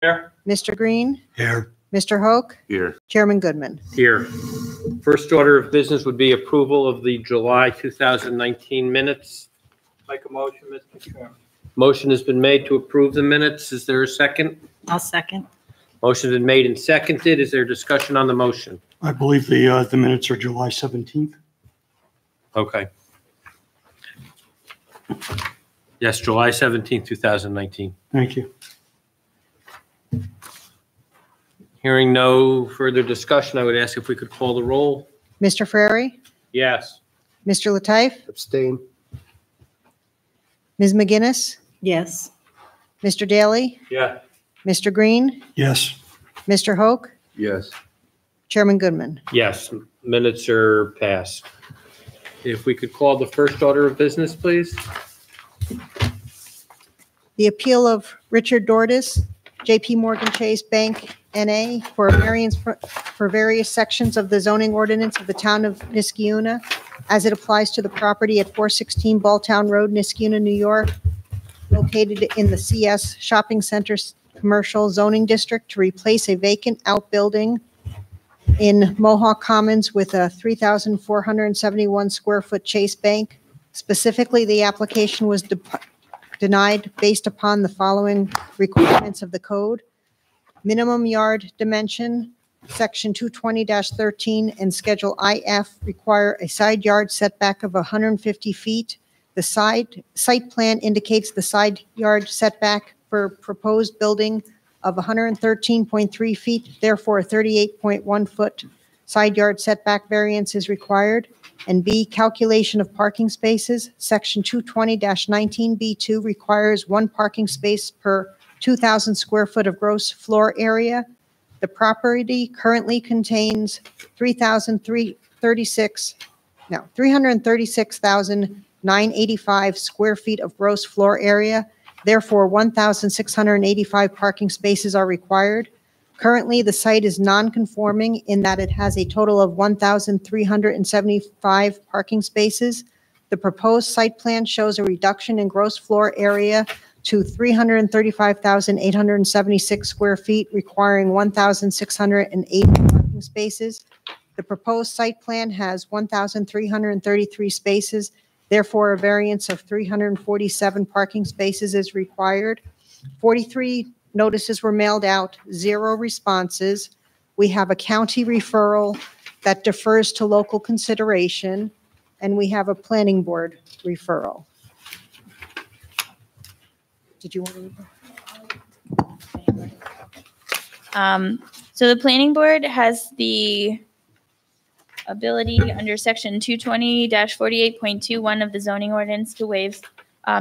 Here. Mr. Green, Here. Mr. Hoke, Here. Chairman Goodman. Here. First order of business would be approval of the July 2019 minutes. Make a motion, Mr. Chairman. Motion has been made to approve the minutes. Is there a second? I'll second. Motion has been made and seconded. Is there discussion on the motion? I believe the minutes are July 17th. Okay. Yes, July 17th, 2019. Thank you. Hearing no further discussion, I would ask if we could call the roll. Mr. Frary, Yes. Mr. Lateif, Abstain. Ms. McGinnis, Yes. Mr. Daly, Yeah. Mr. Green, Yes. Mr. Hoke, Yes. Chairman Goodman. Yes, minutes are passed. If we could call the first order of business, please. The appeal of Richard Dordas, JP Morgan Chase Bank, N.A., for a variance for various sections of the zoning ordinance of the town of Niskayuna as it applies to the property at 416 Balltown Road, Niskayuna, New York, located in the CS Shopping Center Commercial Zoning District, to replace a vacant outbuilding in Mohawk Commons with a 3,471 square foot Chase Bank. Specifically, the application was denied based upon the following requirements of the code. Minimum yard dimension, section 220-13 and schedule IF require a side yard setback of 150 feet. The site plan indicates the side yard setback for proposed building of 113.3 feet, therefore a 38.1 foot side yard setback variance is required. And B, calculation of parking spaces. Section 220-19B2 requires one parking space per 2,000 square foot of gross floor area. The property currently contains 336,985 square feet of gross floor area. Therefore, 1,685 parking spaces are required. Currently, the site is non-conforming in that it has a total of 1,375 parking spaces. The proposed site plan shows a reduction in gross floor area to 335,876 square feet, requiring 1,680 parking spaces. The proposed site plan has 1,333 spaces. Therefore, a variance of 347 parking spaces is required. 43 notices were mailed out, 0 responses. We have a county referral that defers to local consideration, and we have a planning board referral. Did you want to read that? So the planning board has the ability under section 220-48.21 of the zoning ordinance to waive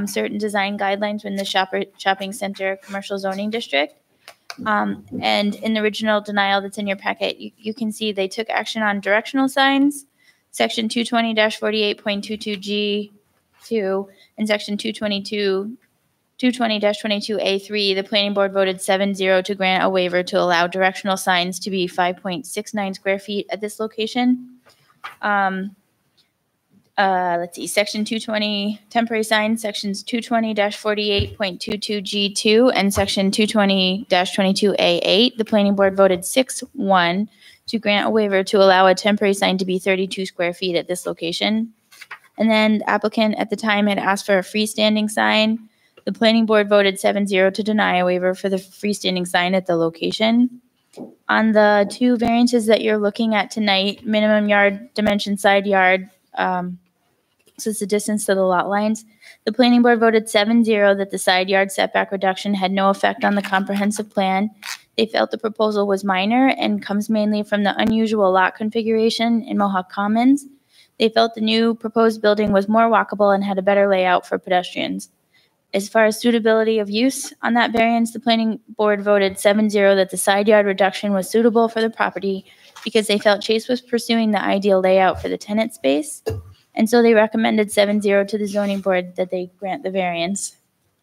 certain design guidelines within the shopping center commercial zoning district. And in the original denial that's in your packet, you can see they took action on directional signs, section 220-48.22G2, and section 220-22A3. The planning board voted 7-0 to grant a waiver to allow directional signs to be 5.69 square feet at this location. Let's see, section 220 temporary signs, sections 220-48.22G2 and section 220-22A8. The planning board voted 6-1 to grant a waiver to allow a temporary sign to be 32 square feet at this location. And then the applicant at the time had asked for a freestanding sign. The planning board voted 7-0 to deny a waiver for the freestanding sign at the location. On the two variances that you're looking at tonight, minimum yard dimension side yard, so it's the distance to the lot lines. The planning board voted 7-0 that the side yard setback reduction had no effect on the comprehensive plan. They felt the proposal was minor and comes mainly from the unusual lot configuration in Mohawk Commons. They felt the new proposed building was more walkable and had a better layout for pedestrians. As far as suitability of use on that variance, the planning board voted 7-0 that the side yard reduction was suitable for the property because they felt Chase was pursuing the ideal layout for the tenant space. And so they recommended 7-0 to the zoning board that they grant the variance.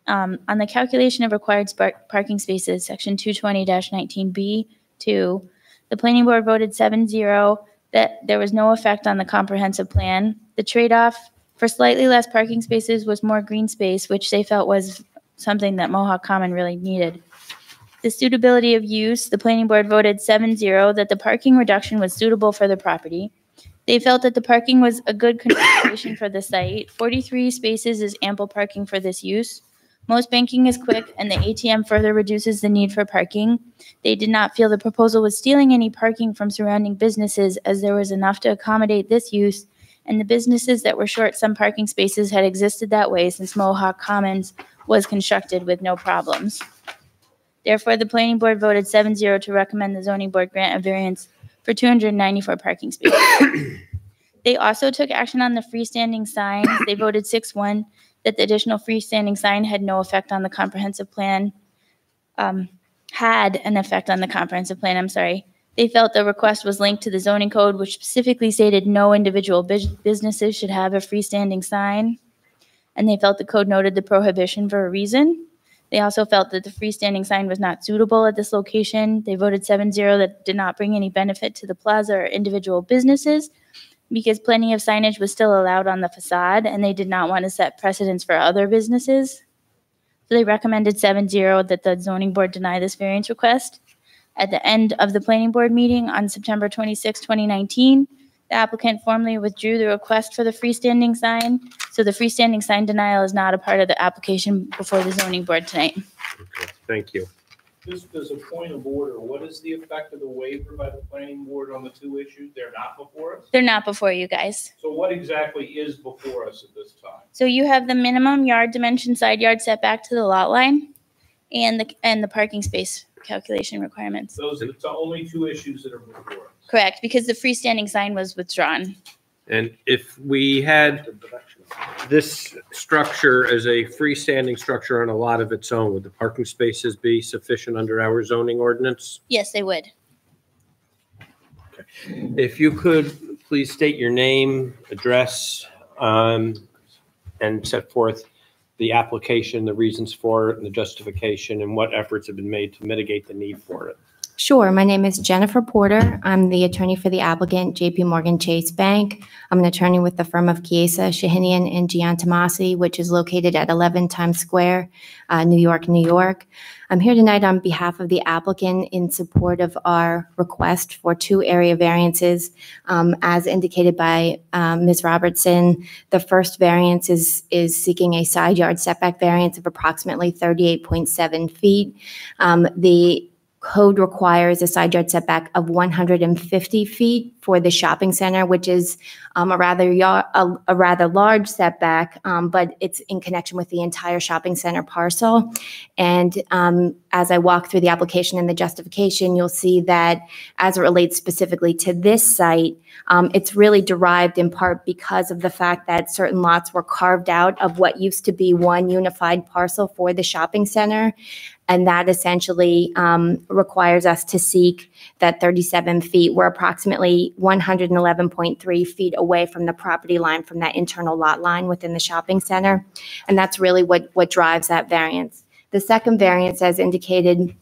On the calculation of required parking spaces, section 220-19B2, the planning board voted 7-0 that there was no effect on the comprehensive plan. The trade-off for slightly less parking spaces was more green space, which they felt was something that Mohawk Common really needed. The suitability of use, the planning board voted 7-0 that the parking reduction was suitable for the property. They felt that the parking was a good configuration for the site. 43 spaces is ample parking for this use. Most banking is quick, and the ATM further reduces the need for parking. They did not feel the proposal was stealing any parking from surrounding businesses, as there was enough to accommodate this use, and the businesses that were short some parking spaces had existed that way since Mohawk Commons was constructed with no problems. Therefore, the planning board voted 7-0 to recommend the zoning board grant a variance for 294 parking spaces. They also took action on the freestanding signs. They voted 6-1 that the additional freestanding sign had no effect on the comprehensive plan, had an effect on the comprehensive plan, I'm sorry. They felt the request was linked to the zoning code, which specifically stated no individual businesses should have a freestanding sign. And they felt the code noted the prohibition for a reason. They also felt that the freestanding sign was not suitable at this location. They voted 7-0 that did not bring any benefit to the plaza or individual businesses because plenty of signage was still allowed on the facade, and they did not want to set precedents for other businesses. So they recommended 7-0 that the zoning board deny this variance request. At the end of the planning board meeting on September 26, 2019, the applicant formally withdrew the request for the freestanding sign. So the freestanding sign denial is not a part of the application before the zoning board tonight. Okay, thank you. Just as a point of order, what is the effect of the waiver by the planning board on the two issues? They're not before us? They're not before you guys. So what exactly is before us at this time? So you have the minimum yard dimension side yard setback to the lot line and the parking space calculation requirements. Those are the only two issues that are before us. Correct, because the freestanding sign was withdrawn. And if we had this structure as a freestanding structure on a lot of its own, would the parking spaces be sufficient under our zoning ordinance? Yes, they would. If you could, please state your name, address, and set forth the application, the reasons for it, and the justification, and what efforts have been made to mitigate the need for it. Sure. My name is Jennifer Porter. I'm the attorney for the applicant, JP Morgan Chase Bank. I'm an attorney with the firm of Chiesa, Shahinian, and Giantomasi, which is located at 11 Times Square, New York, New York. I'm here tonight on behalf of the applicant in support of our request for 2 area variances. As indicated by Ms. Robertson, the first variance is seeking a side yard setback variance of approximately 38.7 feet. The code requires a side yard setback of 150 feet for the shopping center, which is a rather large setback, but it's in connection with the entire shopping center parcel. And as I walk through the application and the justification, you'll see that as it relates specifically to this site, it's really derived in part because of the fact that certain lots were carved out of what used to be one unified parcel for the shopping center. And that essentially requires us to seek that 37 feet. We're approximately 111.3 feet away from the property line from that internal lot line within the shopping center. And that's really what drives that variance. The second variance, as indicated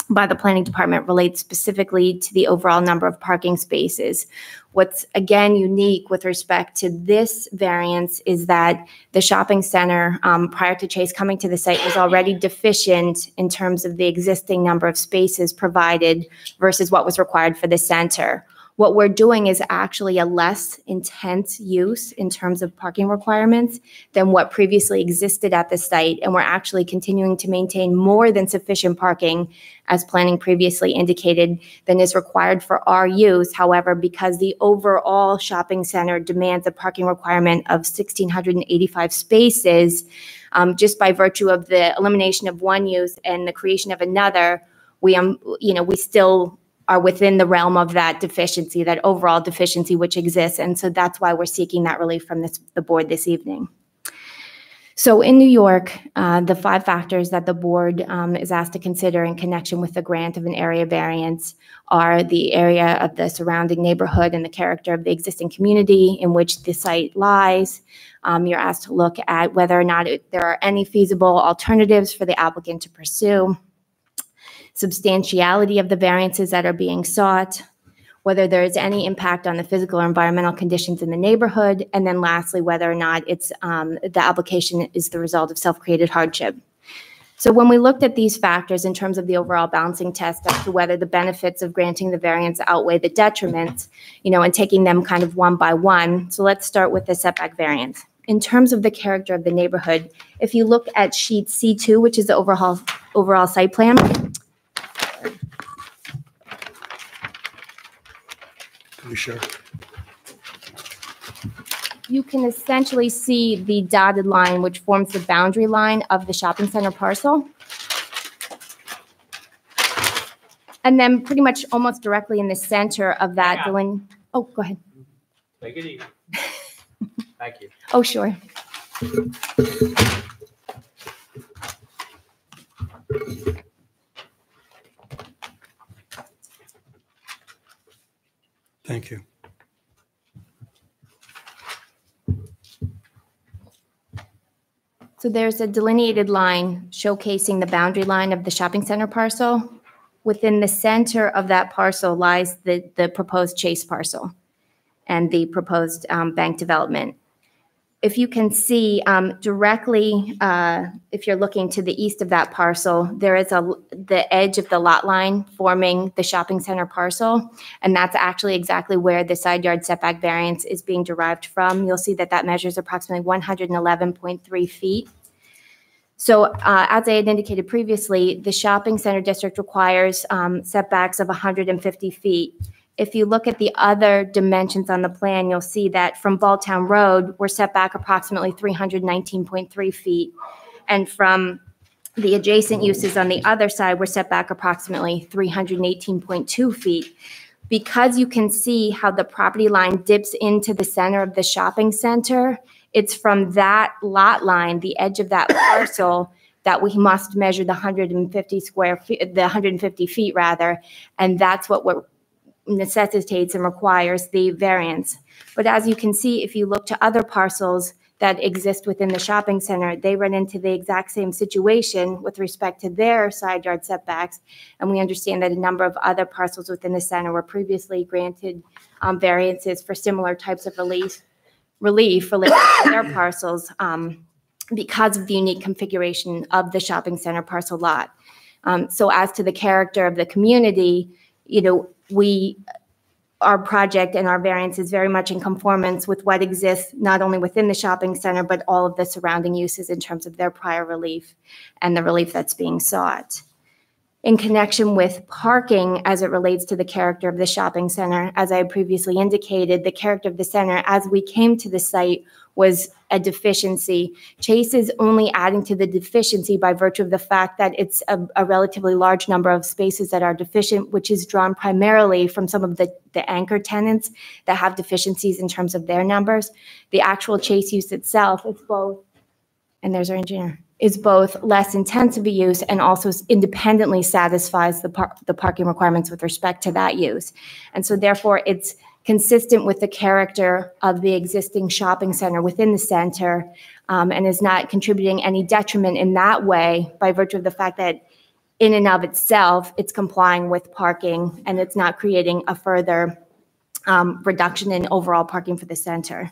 by the planning department, relates specifically to the overall number of parking spaces. What's again unique with respect to this variance is that the shopping center, prior to Chase coming to the site, was already deficient in terms of the existing number of spaces provided versus what was required for the center. What we're doing is actually a less intense use in terms of parking requirements than what previously existed at the site. And we're actually continuing to maintain more than sufficient parking, as planning previously indicated, than is required for our use. However, because the overall shopping center demands a parking requirement of 1,685 spaces, just by virtue of the elimination of one use and the creation of another, we still are within the realm of that deficiency, that overall deficiency which exists. And so that's why we're seeking that relief from the board this evening. So in New York, the 5 factors that the board is asked to consider in connection with the grant of an area variance are the area of the surrounding neighborhood and the character of the existing community in which the site lies. You're asked to look at whether or not there are any feasible alternatives for the applicant to pursue, substantiality of the variances that are being sought, whether there is any impact on the physical or environmental conditions in the neighborhood, and then lastly, whether or not it's the application is the result of self-created hardship. So when we looked at these factors in terms of the overall balancing test as to whether the benefits of granting the variance outweigh the detriments, and taking them kind of one by one. So let's start with the setback variance. In terms of the character of the neighborhood, if you look at sheet C2, which is the overall site plan, Can we share? you can essentially see the dotted line, which forms the boundary line of the shopping center parcel. And then pretty much almost directly in the center of that, oh, go ahead. Take it easy. Thank you. Oh, sure. Thank you. So there's a delineated line showcasing the boundary line of the shopping center parcel. Within the center of that parcel lies the proposed Chase parcel and the proposed bank development. If you can see directly, if you're looking to the east of that parcel, there is the edge of the lot line forming the shopping center parcel, and that's actually exactly where the side yard setback variance is being derived from. You'll see that that measures approximately 111.3 feet. So as I had indicated previously, the shopping center district requires setbacks of 150 feet. If you look at the other dimensions on the plan, you'll see that from Balltown Road, we're set back approximately 319.3 feet. And from the adjacent uses on the other side, we're set back approximately 318.2 feet. Because you can see how the property line dips into the center of the shopping center, it's from that lot line, the edge of that parcel, that we must measure the 150 feet rather, and that's what necessitates and requires the variance. But as you can see, if you look to other parcels that exist within the shopping center, they run into the exact same situation with respect to their side yard setbacks. And we understand that a number of other parcels within the center were previously granted variances for similar types of relief related to their parcels because of the unique configuration of the shopping center parcel lot. So as to the character of the community, our project and our variance is very much in conformance with what exists not only within the shopping center, but all of the surrounding uses in terms of their prior relief and the relief that's being sought. In connection with parking as it relates to the character of the shopping center, as I previously indicated, the character of the center as we came to the site was a deficiency. Chase is only adding to the deficiency by virtue of the fact that it's a relatively large number of spaces that are deficient, which is drawn primarily from some of the anchor tenants that have deficiencies in terms of their numbers. The actual Chase use itself is both, and there's our engineer, is both less intensive a use and also independently satisfies the parking requirements with respect to that use. And so therefore it's consistent with the character of the existing shopping center within the center and is not contributing any detriment in that way by virtue of the fact that in and of itself, it's complying with parking and it's not creating a further reduction in overall parking for the center.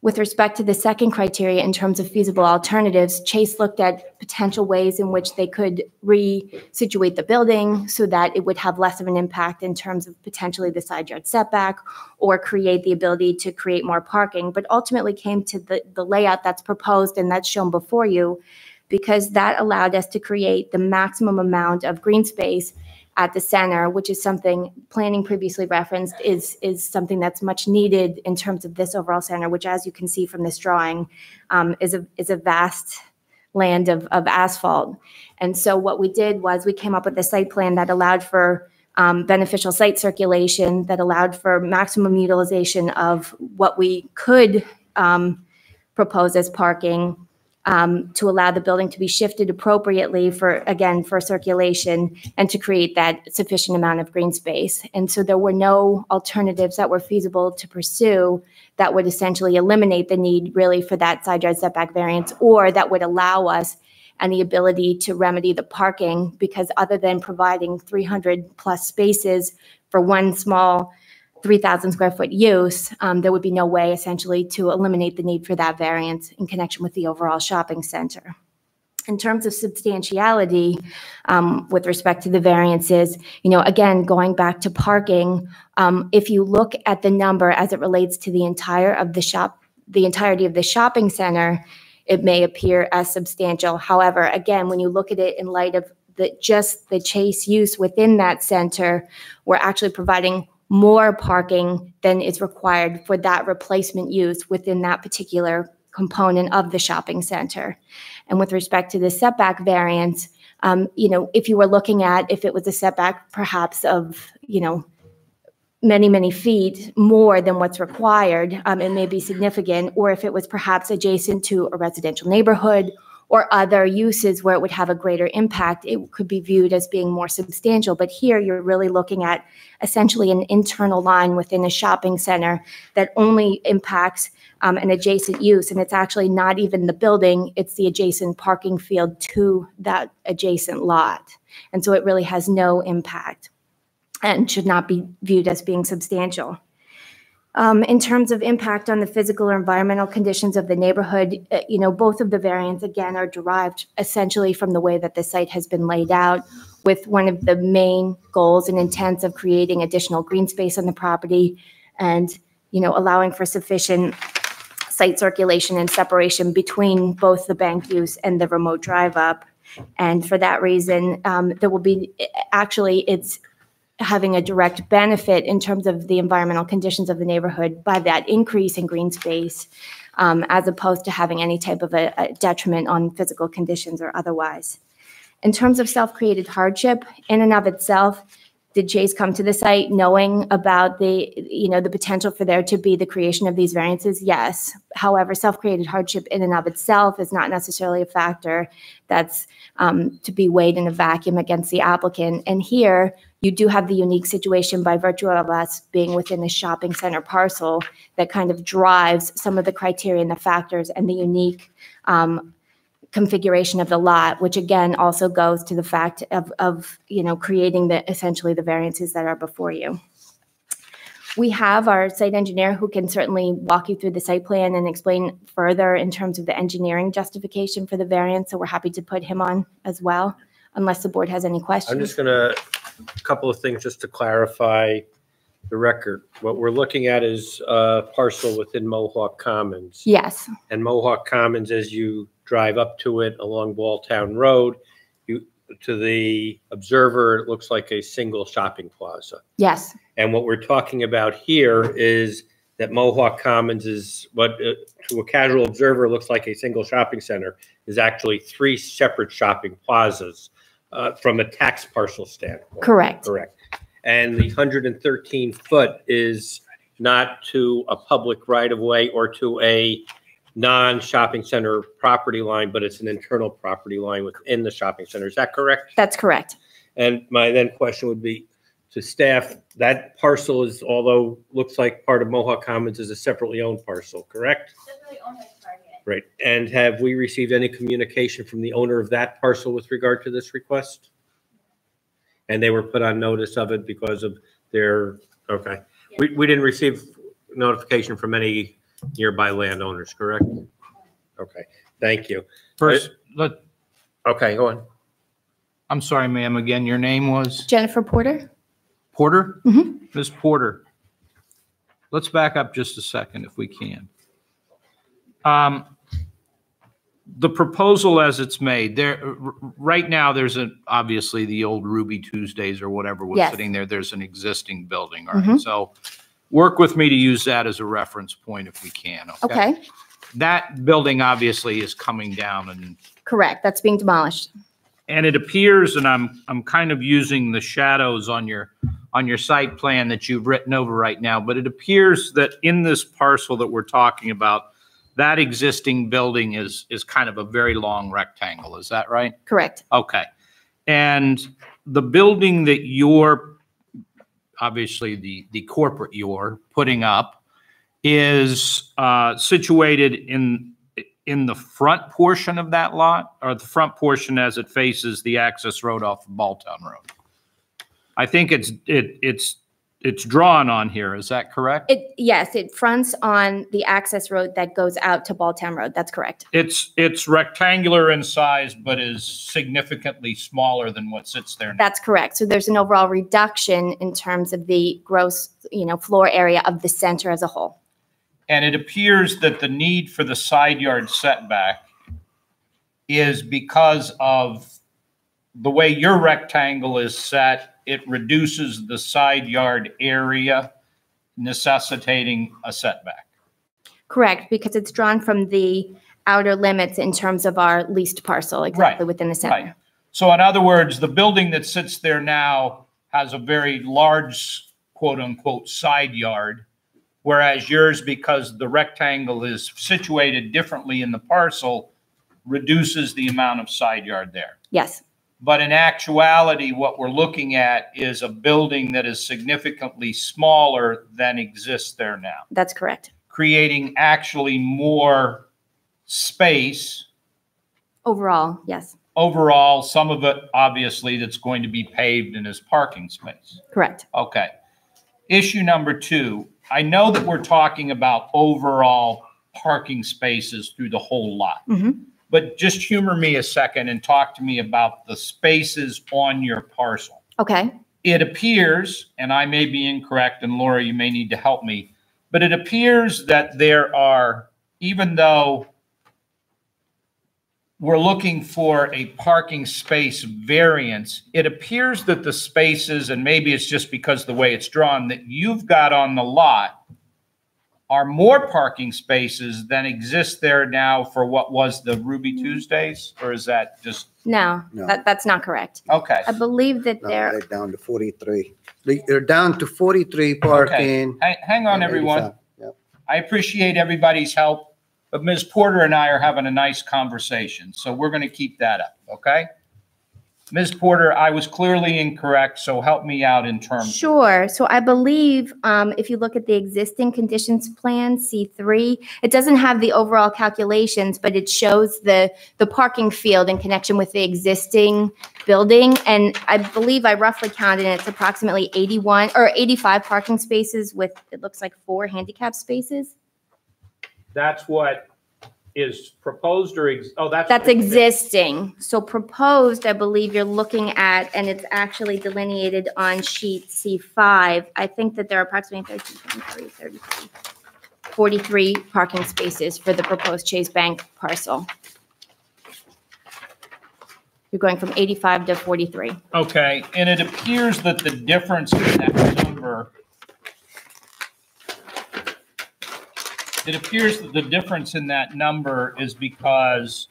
With respect to the second criteria in terms of feasible alternatives, Chase looked at potential ways in which they could resituate the building so that it would have less of an impact in terms of potentially the side yard setback or create the ability to create more parking, but ultimately came to the layout that's proposed and that's shown before you because that allowed us to create the maximum amount of green space at the center, which is something planning previously referenced is something that's much needed in terms of this overall center, which as you can see from this drawing is a vast land of asphalt. And so what we did was we came up with a site plan that allowed for beneficial site circulation, that allowed for maximum utilization of what we could propose as parking, to allow the building to be shifted appropriately for circulation and to create that sufficient amount of green space. And so there were no alternatives that were feasible to pursue that would essentially eliminate the need really for that side yard setback variance or that would allow us any ability to remedy the parking because other than providing 300 plus spaces for one small 3,000 square foot use, there would be no way essentially to eliminate the need for that variance in connection with the overall shopping center. In terms of substantiality, with respect to the variances, again, going back to parking, if you look at the number as it relates to the entirety of the shopping center, it may appear as substantial. However, again, when you look at it in light of just the Chase use within that center, we're actually providing more parking than is required for that replacement use within that particular component of the shopping center. And with respect to the setback variance, if you were looking at if it was a setback perhaps of, many, many feet more than what's required, it may be significant, or if it was perhaps adjacent to a residential neighborhood or other uses where it would have a greater impact, it could be viewed as being more substantial. But here you're really looking at essentially an internal line within a shopping center that only impacts an adjacent use. And it's actually not even the building, it's the adjacent parking field to that adjacent lot. And so it really has no impact and should not be viewed as being substantial. In terms of impact on the physical or environmental conditions of the neighborhood, both of the variants, again, are derived essentially from the way that the site has been laid out, with one of the main goals and intents of creating additional green space on the property and, allowing for sufficient site circulation and separation between both the bank use and the remote drive up. And for that reason, there will be, it's having a direct benefit in terms of the environmental conditions of the neighborhood by that increase in green space, as opposed to having any type of a detriment on physical conditions or otherwise. In terms of self-created hardship, in and of itself, did Chase come to the site knowing about the potential for there to be the creation of these variances? Yes. However, self-created hardship in and of itself is not necessarily a factor that's to be weighed in a vacuum against the applicant. And here, you do have the unique situation by virtue of us being within the shopping center parcel that kind of drives some of the criteria and the factors and the unique configuration of the lot, which again also goes to the fact of creating essentially the variances that are before you. We have our site engineer who can certainly walk you through the site plan and explain further in terms of the engineering justification for the variance. So we're happy to put him on as well, unless the board has any questions. I'm just a couple of things just to clarify the record. What we're looking at is a parcel within Mohawk Commons. Yes. And Mohawk Commons, as you drive up to it along Walltown Road, to the observer, it looks like a single shopping plaza. Yes. And what we're talking about here is that Mohawk Commons is what to a casual observer looks like a single shopping center, is actually 3 separate shopping plazas from a tax parcel standpoint. Correct. Correct. And the 113 foot is not to a public right of way or to a non-shopping center property line, but it's an internal property line within the shopping center. Is that correct? That's correct. And my then question would be to staff, that parcel is, although looks like part of Mohawk Commons, is a separately owned parcel, correct? Separately owned by Target. Right. And have we received any communication from the owner of that parcel with regard to this request? And they were put on notice of it because of their, okay. Yeah. We didn't receive notification from any nearby landowners, correct? Okay, thank you. First, Okay, go on. I'm sorry, ma'am, again, your name was Jennifer Porter? Porter? Mhm. Ms. Porter, let's back up just a second if we can. The proposal as it's made, right now, there's obviously the old Ruby Tuesdays or whatever was Yes. sitting there. There's an existing building, all right? Mhm. So work with me to use that as a reference point if we can, okay? Okay, That building obviously is coming down and correct. That's being demolished. it appears, and I'm kind of using the shadows on your site plan that you've written over right now, but it appears that in this parcel that we're talking about, that existing building is kind of a very long rectangle. Is that right? Correct. Okay. And the building that you're, obviously the corporate you're putting up, is situated in the front portion of that lot, or the front portion as it faces the access road off of Balltown Road? I think it's it's drawn on here. Is that correct? Yes, it fronts on the access road that goes out to Balltown Road. That's correct. It's rectangular in size, but is significantly smaller than what sits there now. That's correct. So there's an overall reduction in terms of the gross, floor area of the center as a whole. And it appears that the need for the side yard setback is because of the way your rectangle is set. It reduces the side yard area, necessitating a setback. Correct, because it's drawn from the outer limits in terms of our leased parcel, exactly within the center. Right. So in other words, the building that sits there now has a very large, quote unquote, side yard, whereas yours, because the rectangle is situated differently in the parcel, reduces the amount of side yard there. Yes. But in actuality, what we're looking at is a building that is significantly smaller than exists there now, That's correct. creating actually more space. Overall, yes, Overall, some of it, obviously, that's going to be paved and is parking space. correct. Okay. Issue number 2, I know that we're talking about overall parking spaces through the whole lot. Mhm. But just humor me a second and talk to me about the spaces on your parcel. Okay. It appears, and I may be incorrect, and Laura, you may need to help me, but it appears that there are, even though we're looking for a parking space variance, it appears that the spaces, and maybe it's just because the way it's drawn, that you've got on the lot are more parking spaces than exist there now for what was the Ruby Tuesdays? Or is that just, No, No. that's not correct. okay. I believe that No, there, they're down to 43. They're down to 43 parking. Hang on, and everyone. 85. Yep. I appreciate everybody's help, but Ms. Porter and I are having a nice conversation, so we're going to keep that up, okay? Ms. Porter, I was clearly incorrect, so help me out in terms. sure. So I believe if you look at the existing conditions plan, C3, it doesn't have the overall calculations, but it shows the parking field in connection with the existing building. And I believe I roughly counted it's approximately 81 or 85 parking spaces with, it looks like 4 handicap spaces. That's what is proposed or, That's existing. So proposed, I believe you're looking at, and it's actually delineated on sheet C5. I think that there are approximately 43 parking spaces for the proposed Chase Bank parcel. You're going from 85 to 43. Okay, and it appears that the difference in that number, is because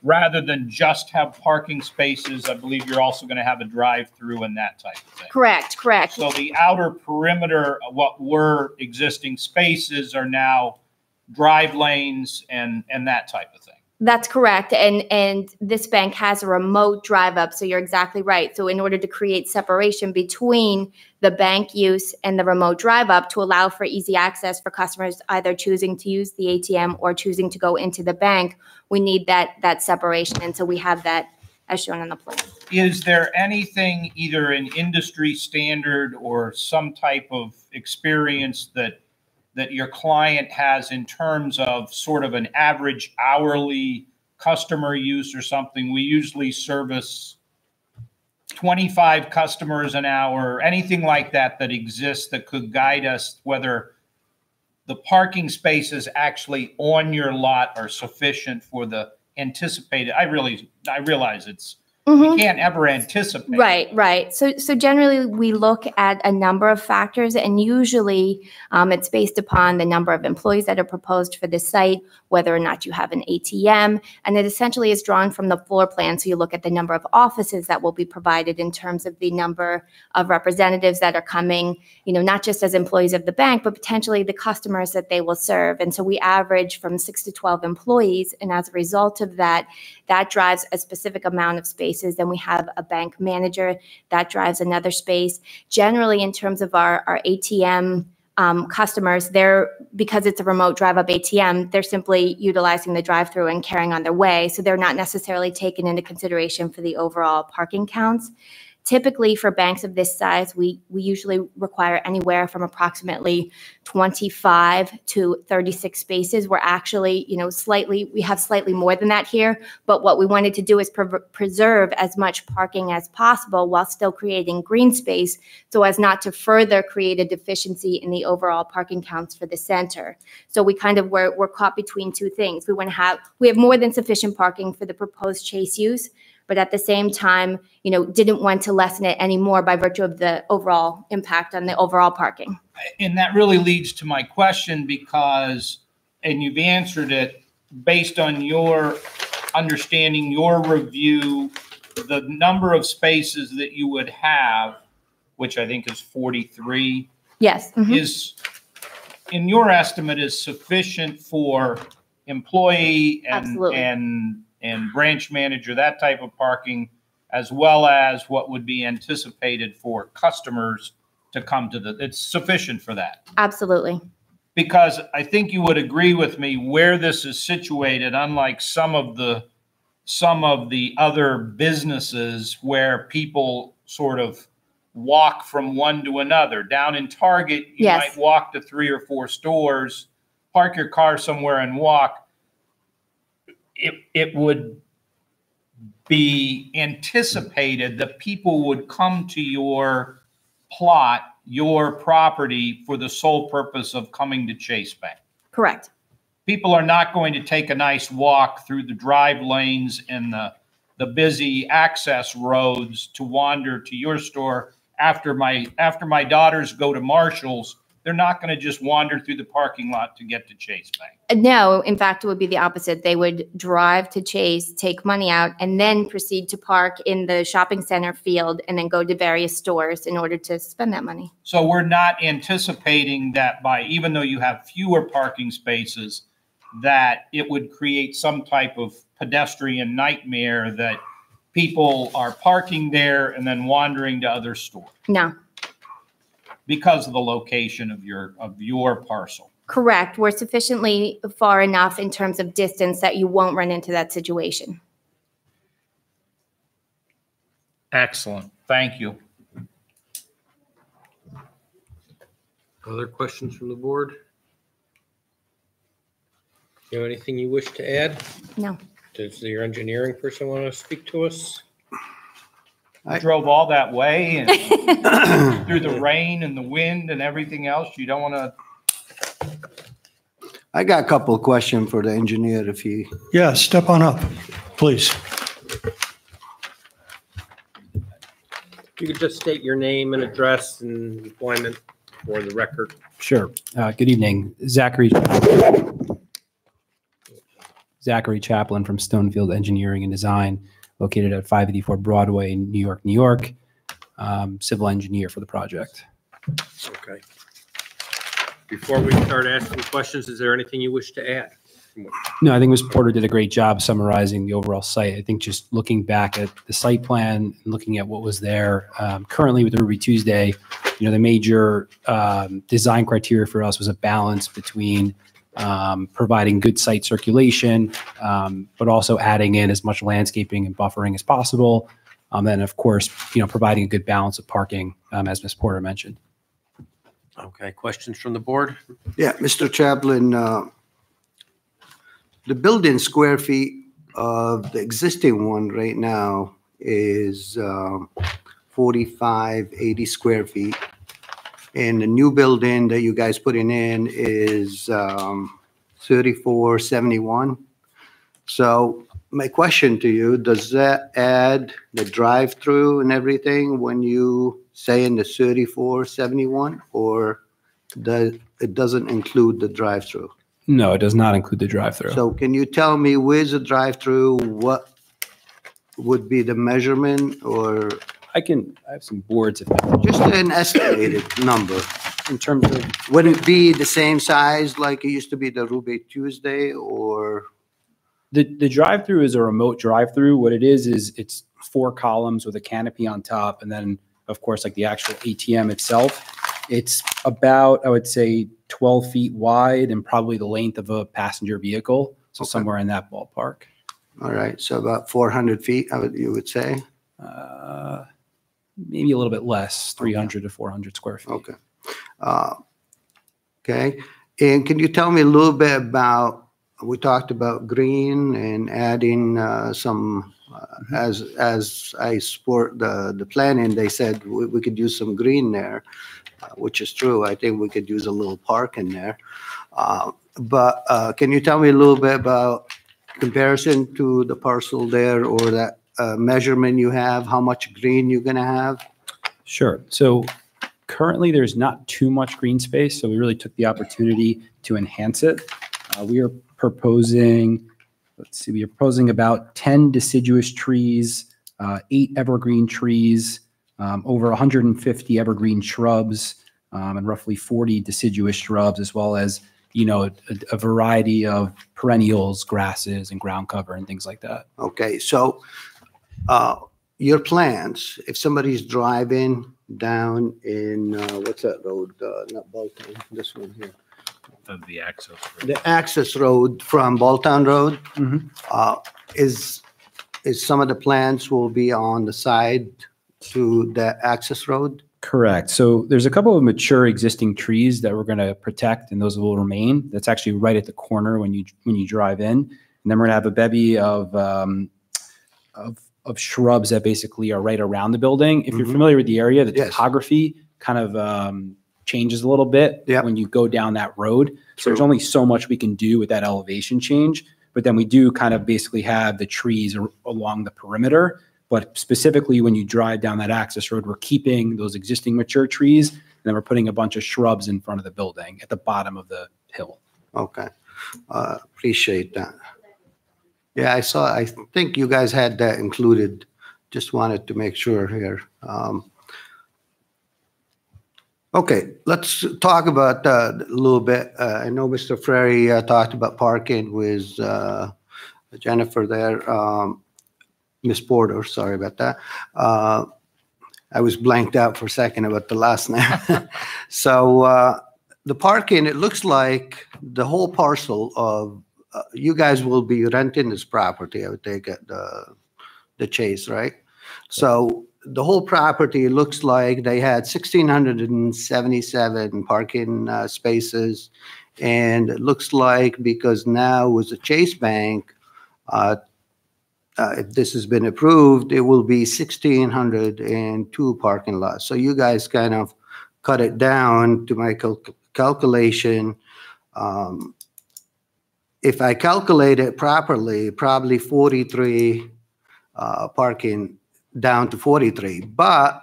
rather than just have parking spaces, I believe you're also going to have a drive-through and that type of thing. Correct. So the outer perimeter of what were existing spaces are now drive lanes and that type of thing. That's correct. And this bank has a remote drive up. So you're exactly right. So in order to create separation between the bank use and the remote drive up to allow for easy access for customers either choosing to use the ATM or choosing to go into the bank, we need that separation. And so we have that as shown on the plan. Is there anything, either an industry standard or some type of experience that your client has in terms of sort of an average hourly customer use or something? We usually service 25 customers an hour, anything like that exists that could guide us whether the parking spaces actually on your lot are sufficient for the anticipated. I realize it's, you can't ever anticipate. Right. So generally we look at a number of factors, and usually it's based upon the number of employees that are proposed for the site, whether or not you have an ATM, and it essentially is drawn from the floor plan. So you look at the number of offices that will be provided in terms of the number of representatives that are coming, not just as employees of the bank, but potentially the customers that they will serve. And so we average from 6 to 12 employees, and as a result of that, that drives a specific amount of spaces. Then we have a bank manager that drives another space. Generally, in terms of our ATM customers, because it's a remote drive-up ATM, they're simply utilizing the drive-through and carrying on their way. So they're not necessarily taken into consideration for the overall parking counts. Typically, for banks of this size, we usually require anywhere from approximately 25 to 36 spaces. We're actually, we have slightly more than that here. But what we wanted to do is preserve as much parking as possible while still creating green space, so as not to further create a deficiency in the overall parking counts for the center. So we kind of we're caught between two things. We have more than sufficient parking for the proposed Chase use, but at the same time, didn't want to lessen it anymore by virtue of the overall impact on the overall parking. And that really leads to my question because, and you've answered it based on your understanding, your review, the number of spaces that you would have, which I think is 43. Yes. Mhm. Is, in your estimate, is sufficient for employee Absolutely. and branch manager, that type of parking, as well as what would be anticipated for customers to come to it's sufficient for that. Absolutely. Because I think you would agree with me where this is situated, unlike some of the other businesses where people sort of walk from one to another. Down in Target, you Yes. might walk to 3 or 4 stores, park your car somewhere and walk. It would be anticipated that people would come to your plot, your property, for the sole purpose of coming to Chase Bank. Correct. People are not going to take a nice walk through the drive lanes and the busy access roads to wander to your store. After my daughters go to Marshall's, they're not going to just wander through the parking lot to get to Chase Bank. No, in fact, it would be the opposite. They would drive to Chase, take money out, and then proceed to park in the shopping center field and then go to various stores in order to spend that money. So we're not anticipating that even though you have fewer parking spaces, that it would create some type of pedestrian nightmare that people are parking there and then wandering to other stores. No. Because of the location of your parcel. Correct. We're sufficiently far enough in terms of distance that you won't run into that situation. Excellent. Thank you. Other questions from the board? You have anything you wish to add? No. Does your engineering person want to speak to us? I drove all that way and through the rain and the wind and everything else. You don't want to. I got a couple of questions for the engineer if he, Yeah, step on up, please. If you could just state your name and address and employment for the record. Sure. Good evening. Zachary Chaplin from Stonefield Engineering and Design, located at 584 Broadway in New York, New York. Civil engineer for the project. Okay. Before we start asking questions, is there anything you wish to add? No, I think Ms. Porter did a great job summarizing the overall site. I think just looking back at the site plan and looking at what was there currently with the Ruby Tuesday, the major design criteria for us was a balance between providing good site circulation, but also adding in as much landscaping and buffering as possible. And of course, providing a good balance of parking, as Ms. Porter mentioned. Okay, questions from the board? yeah, Mr. Chaplin, the building square feet of the existing one right now is 4580 square feet. And the new building that you guys putting in is 3471. So my question to you, does that add the drive-through and everything when you say in the 3471, or it doesn't include the drive-through? No, it does not include the drive-through. So can you tell me where's the drive-through, what would be the measurement, or I have some boards if just an estimated number? in terms of, Would it be the same size like it used to be the Ruby Tuesday, or? the drive-through is a remote drive-through. What it is it's 4 columns with a canopy on top. And then, of course, like the actual ATM itself, it's about, I would say, 12 feet wide and probably the length of a passenger vehicle. So Okay. somewhere in that ballpark. All right, so about 400 feet, you would say? maybe a little bit less, 300 to 400 square feet. Okay. Okay. And can you tell me a little bit about, we talked about green and adding some, as I support the planning, they said we could use some green there, which is true. I think we could use a little park in there. But can you tell me a little bit about comparison to the parcel there, or that measurement you have, how much green you're going to have? Sure. So currently, there's not too much green space, so we really took the opportunity to enhance it. We are proposing, we are proposing about 10 deciduous trees, 8 evergreen trees, over 150 evergreen shrubs, and roughly 40 deciduous shrubs, as well as, a variety of perennials, grasses, and ground cover and things like that. Okay, so your plans, if somebody's driving down in, what's that road? Not Balltown, this one here. The access. The access road from Balltown Road, Mhm. is some of the plants will be on the side to the access road? Correct. So there's a couple of mature existing trees that we're going to protect, and those will remain. That's actually right at the corner when you drive in, and then we're going to have a bevy of shrubs that basically are right around the building. If you're familiar with the area, the Yes. topography kind of changes a little bit when you go down that road. So there's only so much we can do with that elevation change, but then we do kind of basically have the trees along the perimeter. But specifically, when you drive down that access road, we're keeping those existing mature trees, and then we're putting a bunch of shrubs in front of the building at the bottom of the hill. Okay, appreciate that. Yeah, I think you guys had that included. Just wanted to make sure here. Okay, let's talk about a little bit. I know Mr. Frary talked about parking with Jennifer there. Miss Porter, sorry about that. I was blanked out for a second about the last name. So the parking, it looks like the whole parcel of, you guys will be renting this property, I would take it, the Chase, right? So the whole property looks like they had 1,677 parking spaces. And it looks like because now with the Chase Bank, if this has been approved, it will be 1,602 parking lots. So you guys kind of cut it down to my calculation. If I calculate it properly, probably 43 parking down to 43. But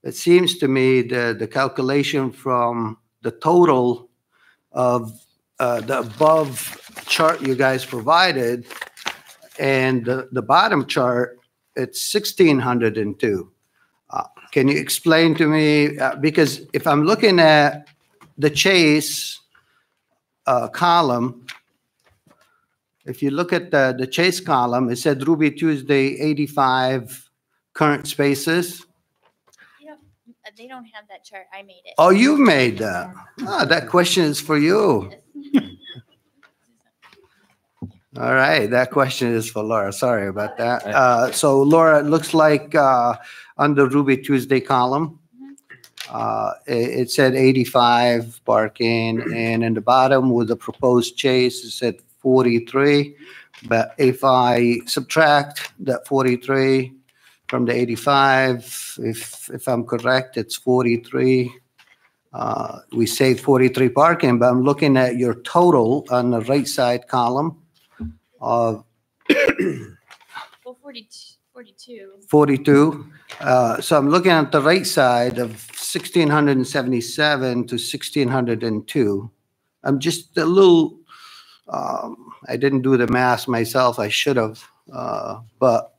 it seems to me the calculation from the total of the above chart you guys provided and the bottom chart, it's 1,602. Can you explain to me, because if I'm looking at the Chase column, if you look at the Chase column, it said Ruby Tuesday 85 current spaces. They don't have that chart. I made it. Oh, you made that. That question is for you. All right, that question is for Laura. Sorry about that. So Laura, it looks like under Ruby Tuesday column, it said 85 parking, and in the bottom with the proposed Chase, it said 43. But if I subtract that 43 from the 85, if I'm correct, it's 43. We say 43 parking, but I'm looking at your total on the right side column of 42. 42. So I'm looking at the right side of 1,677 to 1,602. I'm just a little, I didn't do the math myself. I should have, but.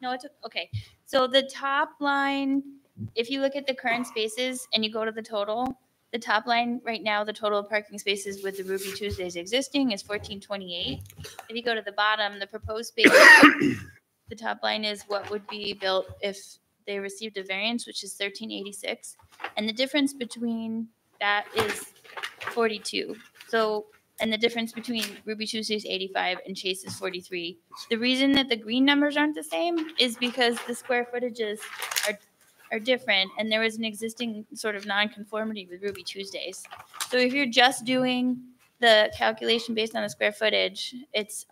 No, it's okay. So the top line, if you look at the current spaces and you go to the total, the top line right now, the total parking spaces with the Ruby Tuesdays existing is 1,428. If you go to the bottom, the proposed space, the top line is what would be built if they received a variance, which is 1,386. And the difference between that is 42. So, and the difference between Ruby Tuesdays 85 and Chase is 43. The reason that the green numbers aren't the same is because the square footages are are different, and there was an existing sort of nonconformity with Ruby Tuesdays. So if you're just doing the calculation based on the square footage, it's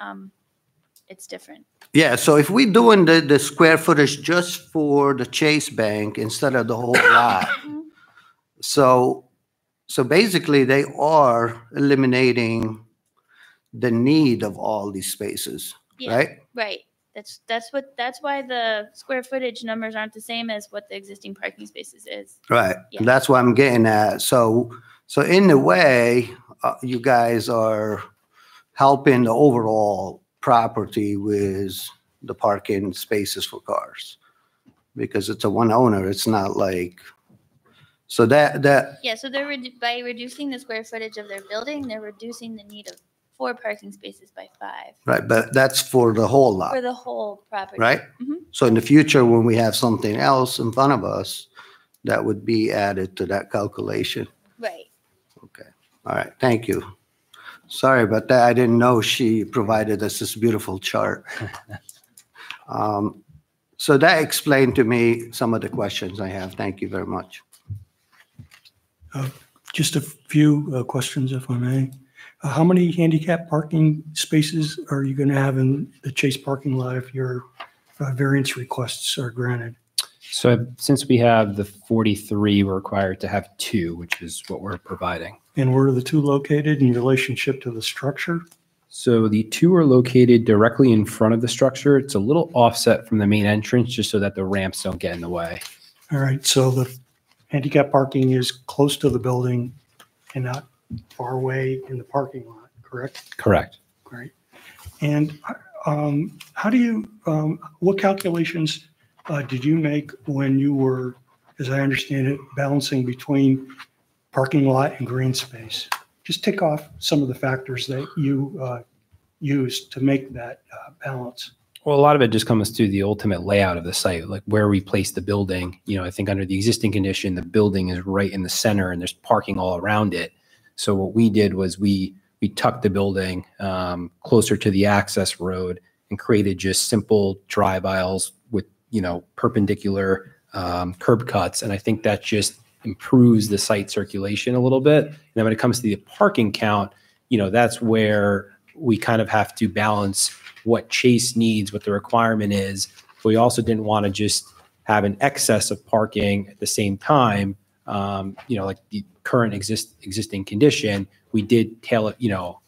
different. Yeah, so if we're doing the square footage just for the Chase Bank instead of the whole lot, so basically they are eliminating the need of all these spaces, Yeah, right? right. That's why the square footage numbers aren't the same as what the existing parking spaces is. Right. Yeah. That's what I'm getting at. So in a way, you guys are helping the overall property with the parking spaces for cars because it's a one owner. It's not like, so that, Yeah, so they're by reducing the square footage of their building, they're reducing the need of 4 parking spaces by 5 right, but that's for the whole lot, for the whole property. right? Mhm. So in the future, when we have something else in front of us, that would be added to that calculation. Right. Okay. All right. Thank you. Sorry about that. I didn't know she provided us this beautiful chart. So that explained to me some of the questions I have. Thank you very much. Just a few questions, if I may. How many handicap parking spaces are you going to have in the Chase parking lot if your variance requests are granted? So since we have the 43, we're required to have 2, which is what we're providing. And where are the 2 located in relationship to the structure? So the 2 are located directly in front of the structure. It's a little offset from the main entrance just so that the ramps don't get in the way. All right, so the handicap parking is close to the building and not far away in the parking lot, correct? Correct. Great. And how do you, what calculations did you make when you were, as I understand it, balancing between parking lot and green space? Just tick off some of the factors that you used to make that balance. Well, a lot of it just comes to the ultimate layout of the site, like where we place the building. You know, I think under the existing condition, the building is right in the center and there's parking all around it. So what we did was we tucked the building closer to the access road and created just simple drive aisles with, you know, perpendicular curb cuts. And I think that just improves the site circulation a little bit. And then when it comes to the parking count, you know, that's where we kind of have to balance what Chase needs, what the requirement is. But we also didn't want to just have an excess of parking at the same time. You know, like the current existing condition, we did tail it, you know,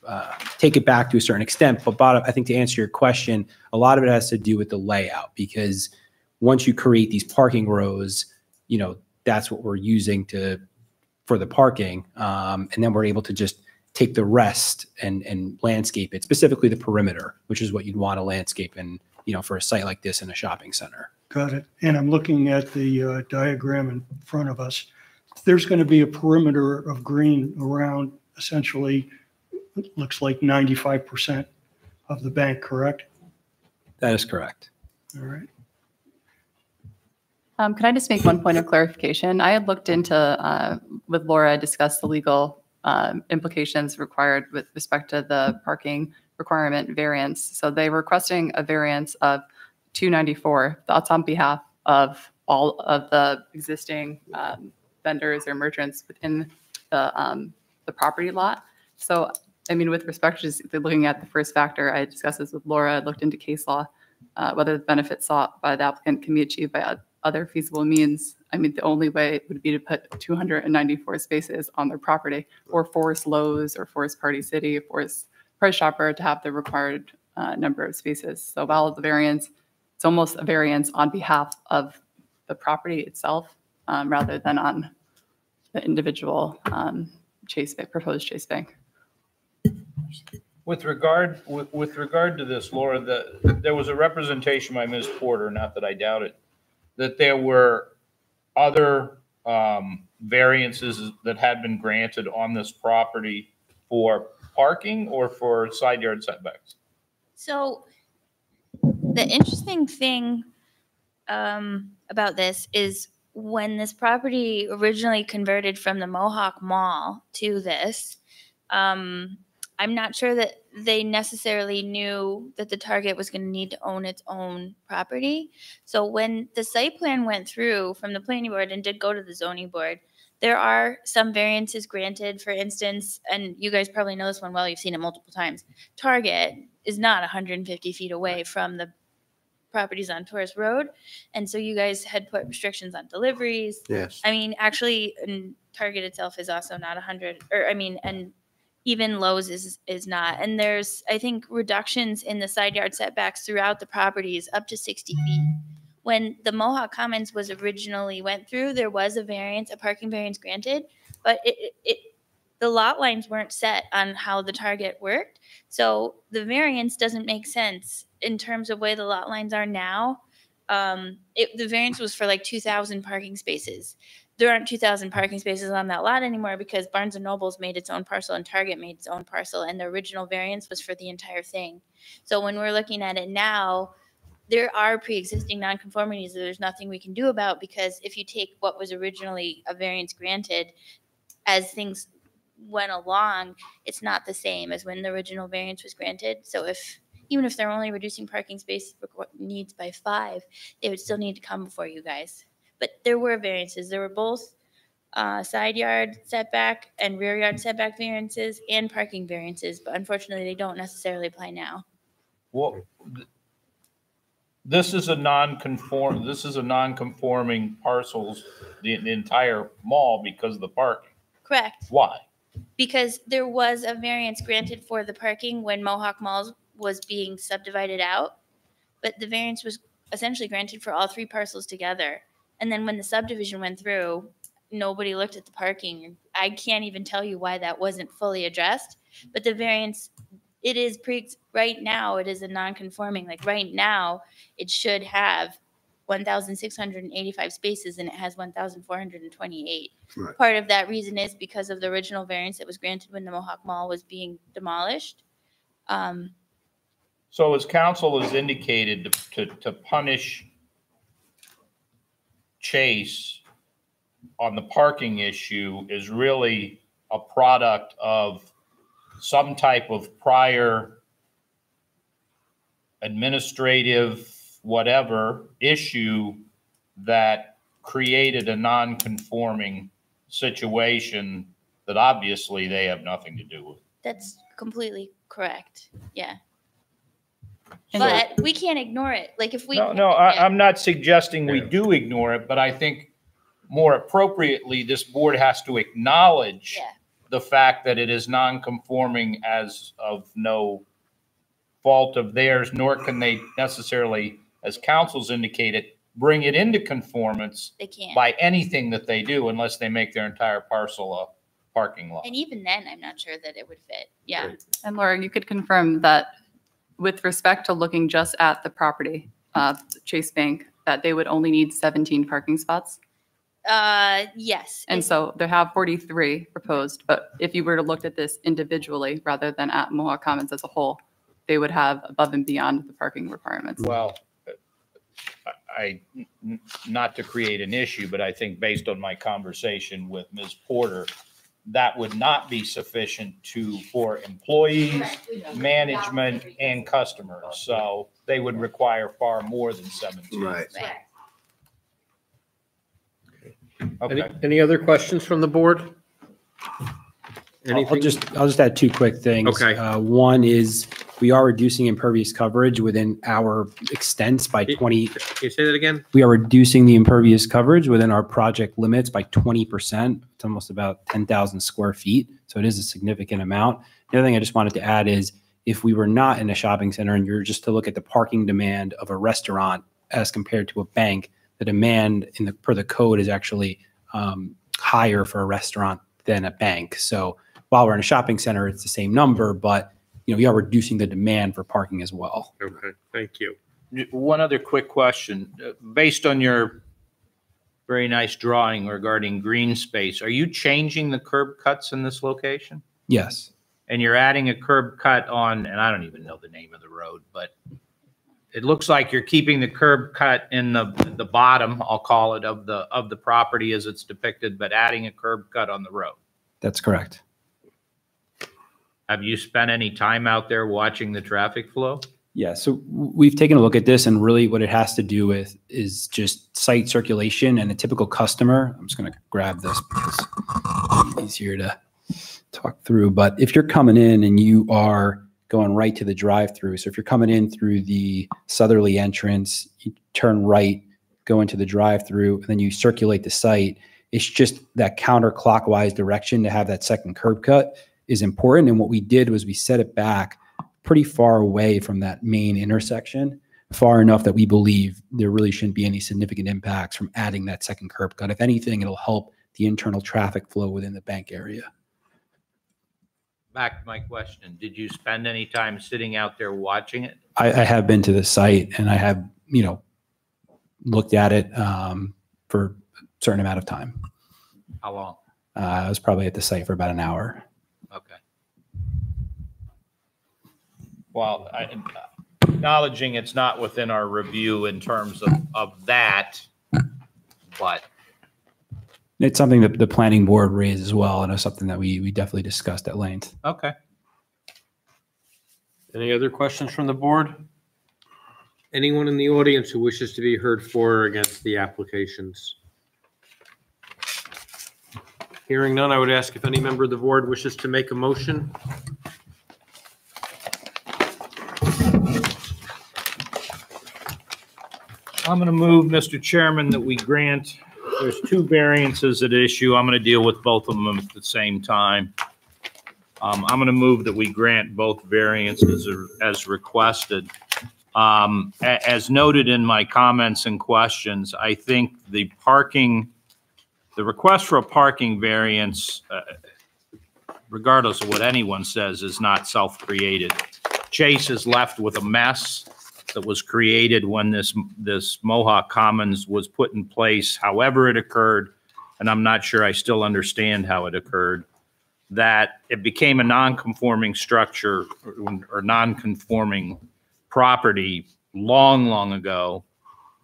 take it back to a certain extent. But bottom, I think to answer your question, a lot of it has to do with the layout, because once you create these parking rows, you know, that's what we're using for the parking. And then we're able to just take the rest and landscape it, specifically the perimeter, which is what you'd want to landscape in, you know, for a site like this in a shopping center. Got it. And I'm looking at the diagram in front of us. There's going to be a perimeter of green around essentially, looks like 95% of the bank, correct? That is correct. All right. Can I just make one point of clarification? I had looked into, with Laura, discussed the legal implications required with respect to the parking requirement variance. So they were requesting a variance of 294. That's on behalf of all of the existing vendors or merchants within the property lot. So, I mean, with respect to just looking at the first factor, I discussed this with Laura, I looked into case law, whether the benefit sought by the applicant can be achieved by other feasible means. I mean, the only way would be to put 294 spaces on their property, or force Lowe's or force Party City, force Price Chopper to have the required number of spaces. So while the variance, it's almost a variance on behalf of the property itself, rather than on the individual proposed Chase Bank. With regard to this, Laura, there was a representation by Ms. Porter, not that I doubt it, that there were other variances that had been granted on this property for parking or for side yard setbacks. So the interesting thing about this is when this property originally converted from the Mohawk Mall to this, I'm not sure that they necessarily knew that the Target was going to need to own its own property. So when the site plan went through from the planning board and did go to the zoning board, there are some variances granted. For instance, and you guys probably know this one well, you've seen it multiple times, Target is not 150 feet away from the properties on Torres Road. And so you guys had put restrictions on deliveries. Yes. I mean, actually, and Target itself is also not 100, or I mean, and even Lowe's is not. And there's, I think, reductions in the side yard setbacks throughout the properties up to 60 feet. When the Mohawk Commons was originally went through, there was a variance, a parking variance granted, but the lot lines weren't set on how the Target worked. So the variance doesn't make sense in terms of way the lot lines are now. The variance was for like 2,000 parking spaces. There aren't 2,000 parking spaces on that lot anymore because Barnes & Noble's made its own parcel and Target made its own parcel, and the original variance was for the entire thing. So when we're looking at it now, there are pre-existing nonconformities that there's nothing we can do about, because if you take what was originally a variance granted, as things went along, it's not the same as when the original variance was granted. So even if they're only reducing parking space needs by 5, they would still need to come before you guys. But there were variances. There were both side yard setback and rear yard setback variances and parking variances, but unfortunately they don't necessarily apply now. Well, this is a non-conforming parcels, the entire mall, because of the parking. Correct. Why? Because there was a variance granted for the parking when Mohawk Malls was being subdivided out, but the variance was essentially granted for all 3 parcels together. And then when the subdivision went through, nobody looked at the parking. I can't even tell you why that wasn't fully addressed, but the variance, it is right now, it is a non-conforming. Like right now, it should have 1,685 spaces and it has 1,428. Right. Part of that reason is because of the original variance that was granted when the Mohawk Mall was being demolished. So as council has indicated, to punish Chase on the parking issue is really a product of some type of prior administrative whatever issue that created a non-conforming situation that obviously they have nothing to do with. That's completely correct. Yeah. And But we can't ignore it. Like if we. No, I'm not suggesting we do ignore it, but I think more appropriately, this board has to acknowledge Yeah. the fact that it is non-conforming as of no fault of theirs, nor can they necessarily, as council's indicated, bring it into conformance They can't. by anything that they do unless they make their entire parcel a parking lot. And even then, I'm not sure that it would fit. Yeah. And Laura, you could confirm that with respect to looking just at the property, Chase Bank, that they would only need 17 parking spots? Yes. And so they have 43 proposed, but if you were to look at this individually rather than at Mohawk Commons as a whole, they would have above and beyond the parking requirements. Well, not to create an issue, but I think based on my conversation with Ms. Porter, that would not be sufficient for employees, management, and customers. So they would require far more than 17. Right. Okay. Any other questions from the board? I'll Anything? just add 2 quick things. Okay. One is we are reducing impervious coverage within our extents by 20. Can you say that again? We are reducing the impervious coverage within our project limits by 20%. It's almost about 10,000 square feet. So it is a significant amount. The other thing I just wanted to add is if we were not in a shopping center and you're just to look at the parking demand of a restaurant as compared to a bank, the demand per the code is actually higher for a restaurant than a bank. So while we're in a shopping center, it's the same number, but we are reducing the demand for parking as well. Okay, thank you. One other quick question. Based on your very nice drawing regarding green space, are you changing the curb cuts in this location? Yes. And you're adding a curb cut on, and I don't even know the name of the road, but it looks like you're keeping the curb cut in the bottom, I'll call it, of the property as it's depicted, but adding a curb cut on the road. That's correct. Have you spent any time out there watching the traffic flow? Yeah, so we've taken a look at this, and really what it has to do with is just site circulation and a typical customer. I'm just going to grab this because it's easier to talk through. But if you're coming in and you are going right to the drive-through, so if you're coming in through the southerly entrance, you turn right, go into the drive-through, and then you circulate the site, it's just that counterclockwise direction to have that second curb cut is important. And what we did was we set it back pretty far away from that main intersection, far enough that we believe there really shouldn't be any significant impacts from adding that second curb cut. If anything, it'll help the internal traffic flow within the bank area. Back to my question, did you spend any time sitting out there watching it? I have been to the site, and I have, looked at it for a certain amount of time. How long? I was probably at the site for about an hour. Okay. Well, acknowledging it's not within our review in terms of that, but it's something that the planning board raised as well, and it's something that we definitely discussed at length. okay. Any other questions from the board? Anyone in the audience who wishes to be heard for or against the applications? Hearing none, I would ask if any member of the board wishes to make a motion. I'm going to move, Mr. Chairman, that we grant, there's two variances at issue. I'm going to deal with both of them at the same time. I'm going to move that we grant both variances as requested. As noted in my comments and questions, I think the request for a parking variance, regardless of what anyone says, is not self-created. Chase is left with a mess that was created when this Mohawk Commons was put in place, however it occurred, and I'm not sure I still understand how it occurred, that it became a non-conforming structure or non-conforming property long ago,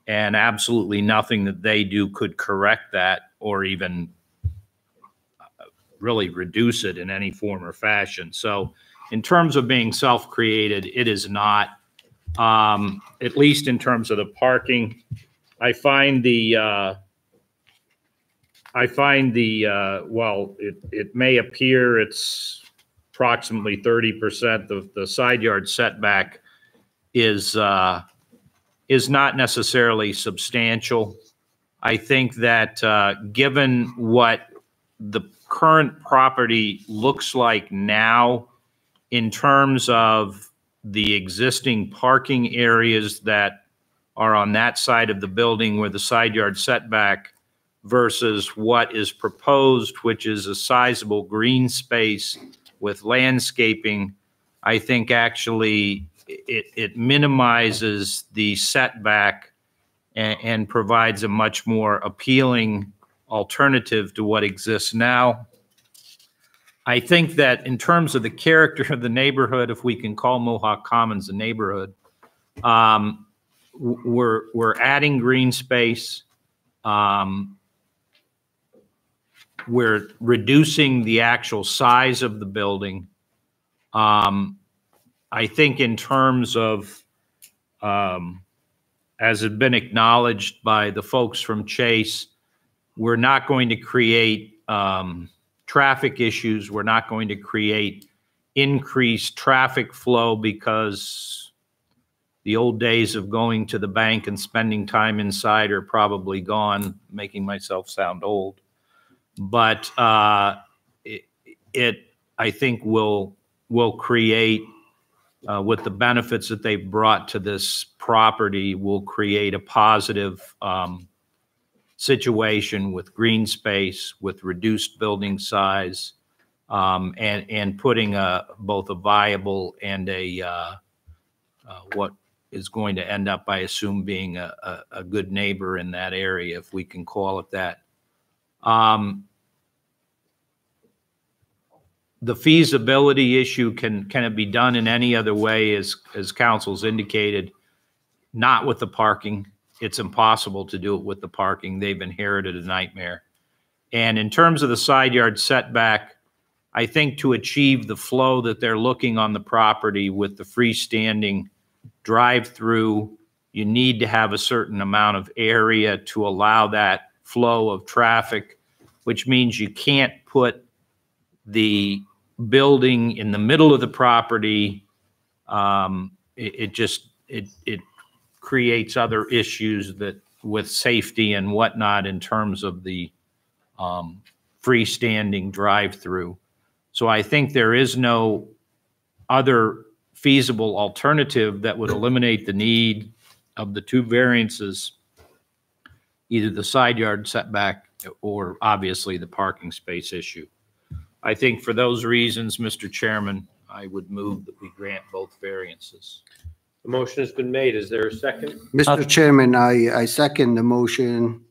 and absolutely nothing that they do could correct that or even really reduce it in any form or fashion. So in terms of being self-created, it is not. At least in terms of the parking, I find well, it may appear it's approximately 30%. The side yard setback is not necessarily substantial. I think that given what the current property looks like now in terms of the existing parking areas that are on that side of the building where the side yard setback versus what is proposed, which is a sizable green space with landscaping, I think actually it minimizes the setback and provides a much more appealing alternative to what exists now. I think that in terms of the character of the neighborhood, if we can call Mohawk Commons a neighborhood, we're adding green space. We're reducing the actual size of the building. I think in terms of, as has been acknowledged by the folks from Chase, we're not going to create traffic issues. We're not going to create increased traffic flow because the old days of going to the bank and spending time inside are probably gone, making myself sound old. But it I think will create, with the benefits that they've brought to this property, will create a positive situation with green space, with reduced building size, and putting both a viable and a what is going to end up, I assume, being a good neighbor in that area, if we can call it that. The feasibility issue, can it be done in any other way, as council's indicated? Not with the parking. It's impossible to do it with the parking. They've inherited a nightmare. And in terms of the side yard setback, I think to achieve the flow that they're looking on the property with the freestanding drive-through, you need to have a certain amount of area to allow that flow of traffic, which means you can't put the building in the middle of the property. It creates other issues that with safety and whatnot in terms of the freestanding drive-through. So I think there is no other feasible alternative that would eliminate the need of the two variances, either the side yard setback or obviously the parking space issue. I think for those reasons, Mr. Chairman, I would move that we grant both variances. The motion has been made. Is there a second? Mr. Chairman, I second the motion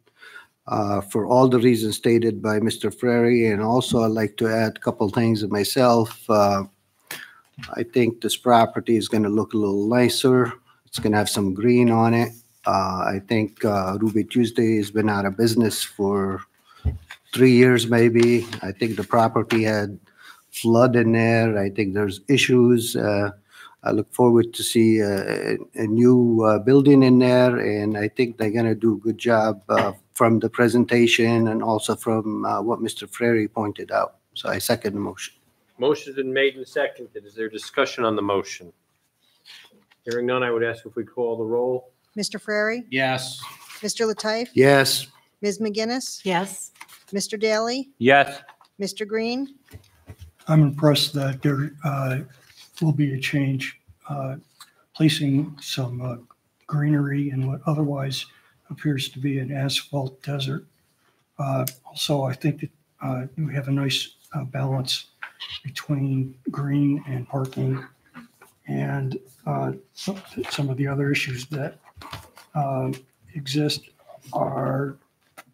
for all the reasons stated by Mr. Frary, and also I'd like to add a couple things of myself. I think this property is going to look a little nicer. It's going to have some green on it. I think Ruby Tuesday has been out of business for 3 years maybe. I think the property had flood in there. I think there's issues. I look forward to see a new building in there, and I think they're going to do a good job from the presentation and also from what Mr. Frary pointed out. So I second the motion. Motion's been made and seconded. Is there discussion on the motion? Hearing none, I would ask if we call the roll. Mr. Frary? Yes. Mr. Lataif? Yes. Ms. McGinnis? Yes. Mr. Daly? Yes. Mr. Green? I'm impressed that there will be a change, placing some greenery in what otherwise appears to be an asphalt desert. Also, I think that we have a nice balance between green and parking, and some of the other issues that exist are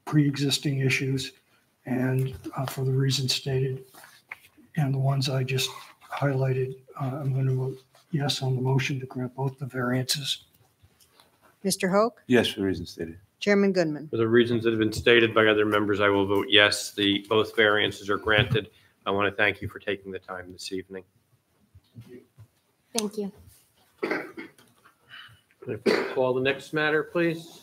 pre-existing issues, and for the reasons stated and the ones I just highlighted, I'm going to vote yes on the motion to grant both the variances. Mr. Hoke? Yes, for the reasons stated. Chairman Goodman? For the reasons that have been stated by other members, I will vote yes. Both variances are granted. I want to thank you for taking the time this evening. Thank you. Call the next matter, please.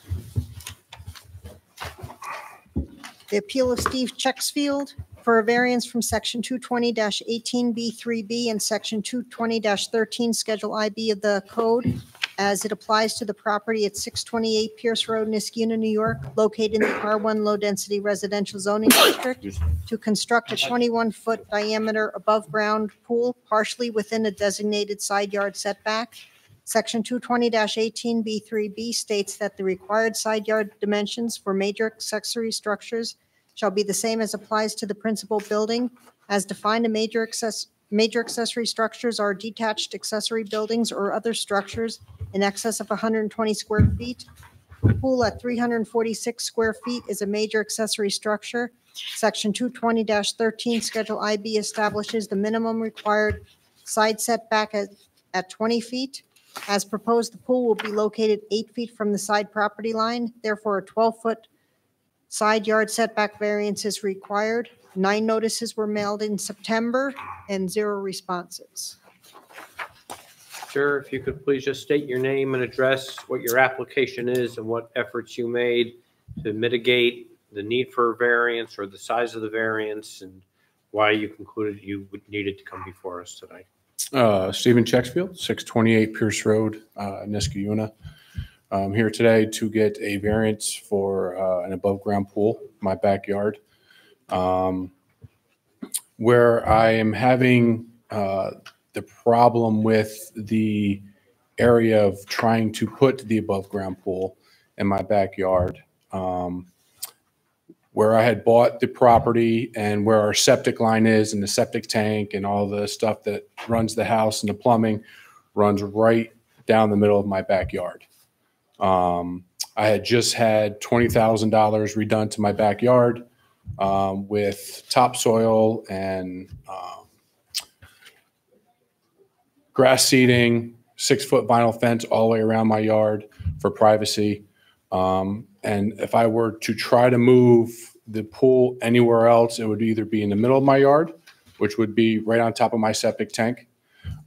The appeal of Steve Checksfield for a variance from Section 220-18B3B and Section 220-13 Schedule IB of the Code as it applies to the property at 628 Pierce Road, Niskuna, New York, located in the R1 low-density residential zoning district, to construct a 21-foot diameter above-ground pool partially within a designated side yard setback. Section 220-18B3B states that the required side yard dimensions for major accessory structures shall be the same as applies to the principal building. As defined, major accessory structures are detached accessory buildings or other structures in excess of 120 square feet. A pool at 346 square feet is a major accessory structure. Section 220-13 Schedule IB establishes the minimum required side setback at 20 feet. As proposed, the pool will be located 8 feet from the side property line. Therefore, a 12-foot side yard setback variance is required. 9 notices were mailed in September and 0 responses. Sir, if you could please just state your name and address, what your application is, and what efforts you made to mitigate the need for a variance or the size of the variance, and why you concluded you needed to come before us tonight. Stephen Checksfield, 628 Pierce Road, Niskuna. I'm here today to get a variance for an above-ground pool in my backyard. Where I am having the problem with the area of trying to put the above-ground pool in my backyard, where I had bought the property and where our septic line is and the septic tank and all the stuff that runs the house and the plumbing runs right down the middle of my backyard. I had just had $20,000 redone to my backyard with topsoil and grass seeding, 6-foot vinyl fence all the way around my yard for privacy. And if I were to try to move the pool anywhere else, it would either be in the middle of my yard, which would be right on top of my septic tank.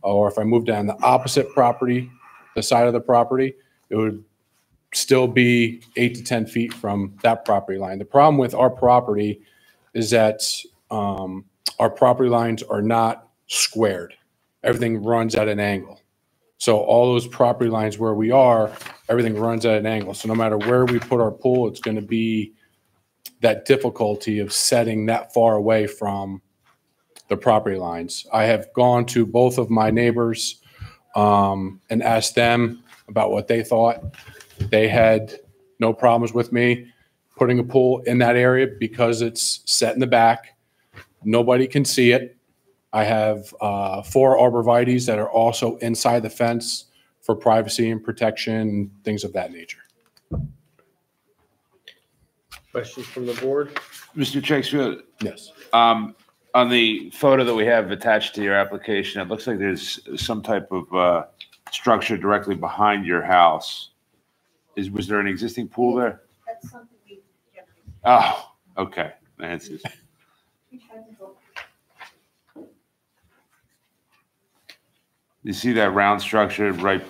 Or if I moved down the opposite property, the side of the property, it would still be 8 to 10 feet from that property line. The problem with our property is that our property lines are not squared. Everything runs at an angle. So all those property lines where we are, everything runs at an angle. So no matter where we put our pool, it's going to be that difficulty of setting that far away from the property lines. I have gone to both of my neighbors and asked them about what they thought. They had no problems with me putting a pool in that area because it's set in the back. Nobody can see it. I have 4 arborvitaes that are also inside the fence for privacy and protection, things of that nature. Questions from the board? Mr. Chexfield, Yes. on the photo that we have attached to your application, it looks like there's some type of structure directly behind your house. Was there an existing pool there? That's something we generally. Oh, okay. That's just, you see that round structure right?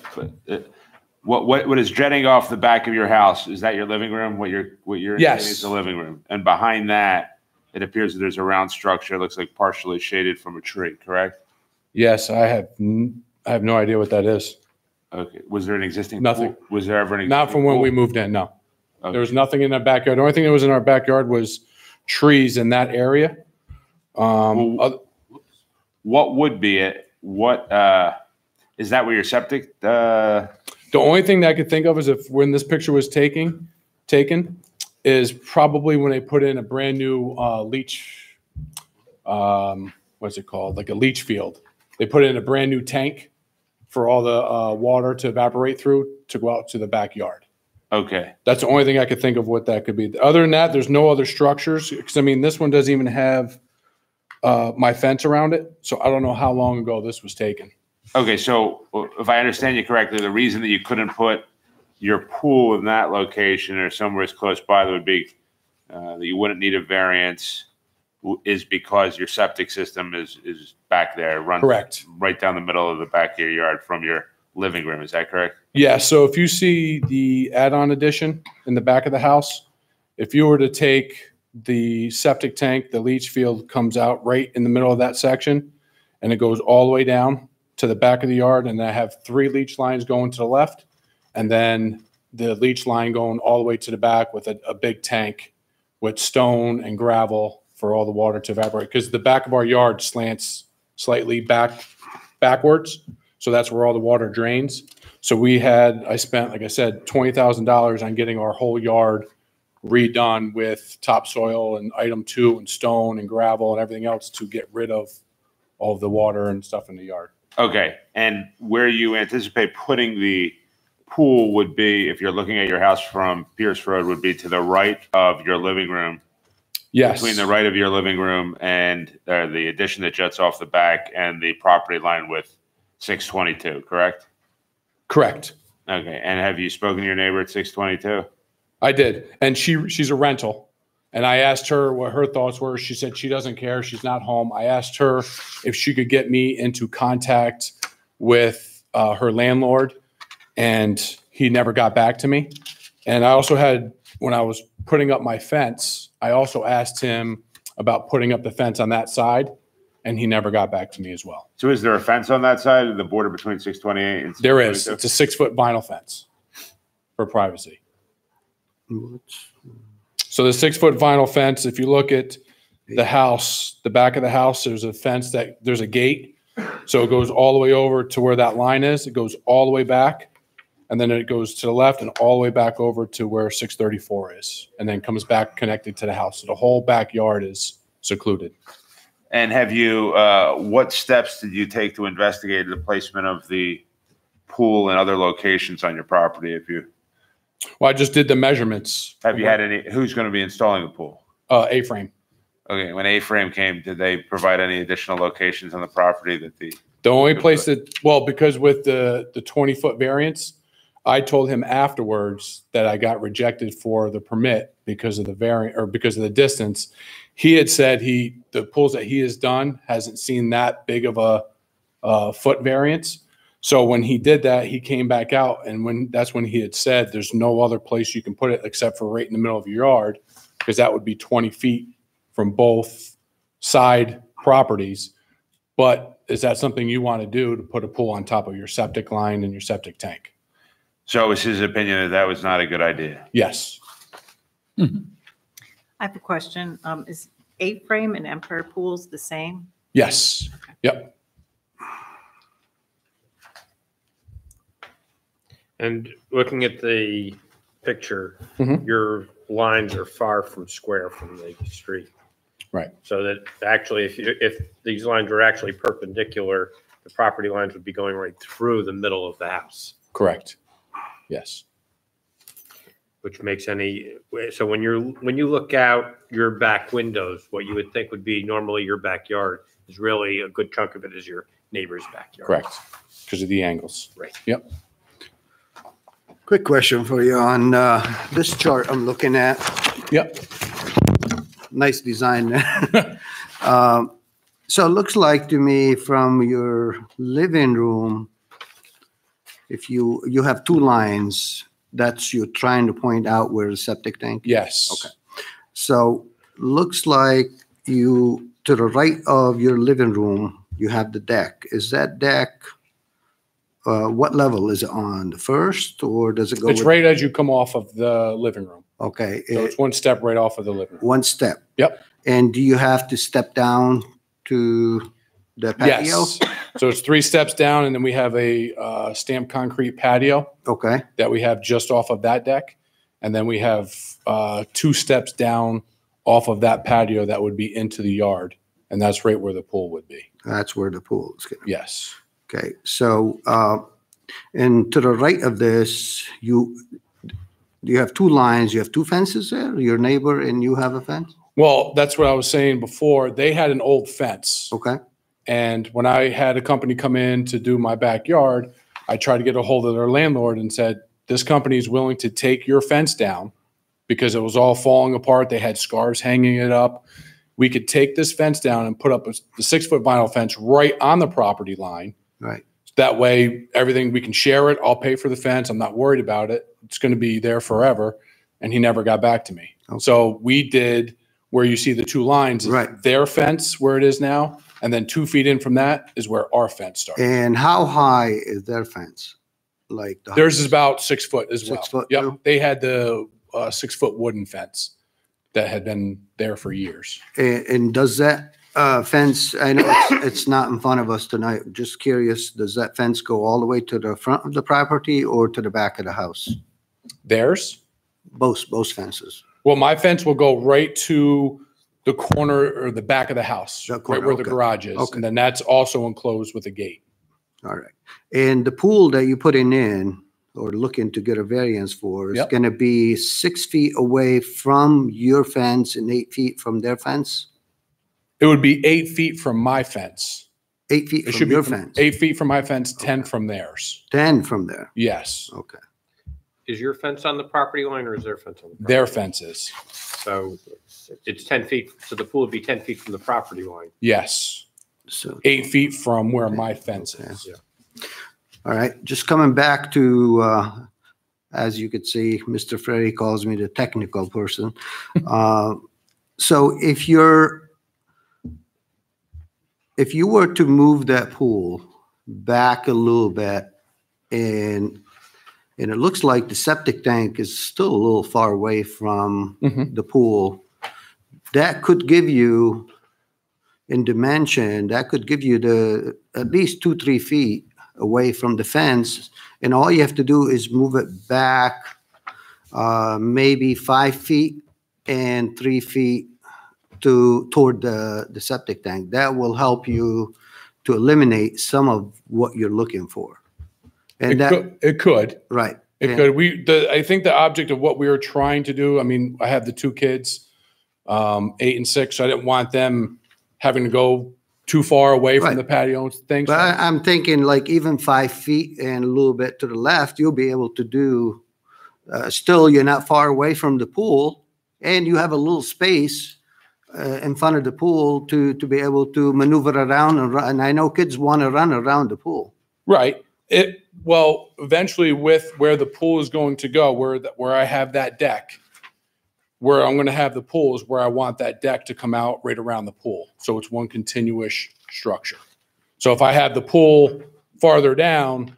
What is jetting off the back of your house? Is that your living room? What you're Yes. saying is the living room, and behind that, it appears that there's a round structure. It looks like partially shaded from a tree. Correct? Yes, I have no idea what that is. Okay. Was there an existing Nothing. pool? Was there ever an existing Not from when pool? we moved in, no. Okay. There was nothing in the backyard. The only thing that was in our backyard was trees in that area. Well, what would be it? What is that where your septic? The only thing that I could think of is if when this picture was taken is probably when they put in a brand new leach, what's it called? Like a leach field. They put in a brand new tank for all the water to evaporate through to go out to the backyard. Okay. That's the only thing I could think of what that could be. Other than that, there's no other structures. Because I mean, this one doesn't even have my fence around it. So I don't know how long ago this was taken. Okay, so if I understand you correctly, the reason that you couldn't put your pool in that location or somewhere as close by that would be that you wouldn't need a variance is because your septic system is back there, runs Correct. right down the middle of the back of your yard from your living room. Is that correct? Yeah. So if you see the add-on addition in the back of the house, if you were to take the septic tank, the leach field comes out right in the middle of that section, and it goes all the way down to the back of the yard, and I have 3 leach lines going to the left, and then the leach line going all the way to the back with a big tank with stone and gravel for all the water to evaporate. Because the back of our yard slants slightly backwards, so that's where all the water drains. So I spent, like I said, $20,000 on getting our whole yard redone with topsoil and item 2 and stone and gravel and everything else to get rid of all of the water and stuff in the yard. Okay, and where you anticipate putting the pool would be, if you're looking at your house from Pierce Road, would be to the right of your living room. Yes. Between the right of your living room and the addition that jets off the back and the property line with 622, correct? Correct. Okay, and have you spoken to your neighbor at 622? I did. And she's a rental. And I asked her what her thoughts were. She said she doesn't care. She's not home. I asked her if she could get me into contact with her landlord, and he never got back to me. And I also had, when I was putting up my fence, I also asked him about putting up the fence on that side, and he never got back to me as well. So is there a fence on that side of the border between 628 and 622? There is. It's a 6-foot vinyl fence for privacy. So the 6-foot vinyl fence, if you look at the house, the back of the house, there's a fence there's a gate. So it goes all the way over to where that line is. It goes all the way back, and then it goes to the left and all the way back over to where 634 is, and then comes back connected to the house. So the whole backyard is secluded. And have you, what steps did you take to investigate the placement of the pool and other locations on your property? Well, I just did the measurements. Have you had who's going to be installing the pool? A-frame. Okay, when A-frame came, did they provide any additional locations on the property that The only place that, well, because with the 20-foot variance, I told him afterwards that I got rejected for the permit because of the variant or because of the distance. He had said the pools that he has done hasn't seen that big of a foot variance. So when he did that, he came back out, and that's when he had said there's no other place you can put it except for right in the middle of your yard, because that would be 20 feet from both side properties. But is that something you want to do, to put a pool on top of your septic line and your septic tank? So it was his opinion that that was not a good idea. Yes. I have a question. Is A-frame and Empire pools the same? Yes. Yep. And looking at the picture, Mhm. your lines are far from square from the street. Right. So that actually, if these lines were actually perpendicular, the property lines would be going right through the middle of the house, Correct. Yes. which makes so when you look out your back windows, what you would think would be normally your backyard is really a good chunk of it is your neighbor's backyard. Correct. Because of the angles. Right. Yep. Quick question for you on this chart I'm looking at. Yep. Nice design there. So it looks like to me from your living room, if you have two lines, that's you're trying to point out where the septic tank. Yes. Okay. So looks like you, to the right of your living room, you have the deck. Is that deck, what level is it on? The first, or does it go? It's right as you come off of the living room. Okay. So it's one step right off of the living room. One step. Yep. And do you have to step down to the patio? Yes. So it's 3 steps down, and then we have a stamped concrete patio Okay. that we have just off of that deck. And then we have 2 steps down off of that patio that would be into the yard. And that's right where the pool would be. That's where the pool is going to be. Yes. Okay. So, and to the right of this, you have 2 lines, you have 2 fences there, your neighbor and you have a fence? Well, that's what I was saying before. They had an old fence. Okay. And when I had a company come in to do my backyard, I tried to get a hold of their landlord and said, this company is willing to take your fence down because it was all falling apart. They had scars hanging it up. We could take this fence down and put up the 6-foot vinyl fence right on the property line. Right. That way, everything, we can share it. I'll pay for the fence. I'm not worried about it. It's going to be there forever. And he never got back to me. Okay. So we did where you see the 2 lines, is Right. their fence where it is now. And then 2 feet in from that is where our fence starts. And how high is their fence? Like Theirs is about 6 foot as 6 well. foot Yep. too? They had the 6-foot wooden fence that had been there for years. And does that fence, I know it's not in front of us tonight, just curious, does that fence go all the way to the front of the property or to the back of the house? Theirs? Both fences. Well, my fence will go right to the corner or the back of the house, The right corner, where the okay. garage is. Okay. And then that's also enclosed with a gate. All right. And the pool that you're putting in or looking to get a variance for is Yep. going to be 6 feet away from your fence and 8 feet from their fence? It would be 8 feet from my fence. 8 feet It from should be your from fence? 8 feet from my fence, 10 from theirs. 10 from there? Yes, Okay. Is your fence on the property line or is their fence on the property? their fences. So it's 10 feet, so the pool would be 10 feet from the property line. Yes, So, 8 feet from where my fence Okay. is. all right, just coming back to, as you could see, Mr. Ferry calls me the technical person. So if you were to move that pool back a little bit and it looks like the septic tank is still a little far away from Mhm. the pool, that could give you, in dimension, that could give you at least 2-3 feet away from the fence. And all you have to do is move it back maybe 5 feet and 3 feet toward the septic tank. That will help you to eliminate some of what you're looking for. And It could. right. It And- could. I think the object of what we were trying to do, I mean, I have the 2 kids, 8 and 6, so I didn't want them having to go too far away from Right. the patio and things. But I'm thinking like even 5 feet and a little bit to the left, you'll be able to do, still you're not far away from the pool and you have a little space in front of the pool to be able to maneuver around and run. And I know kids want to run around the pool. Right. Well, eventually with where the pool is going to go, where I have that deck, where I'm going to have the pool is where I want that deck to come out right around the pool. So it's one continuous structure. So if I have the pool farther down,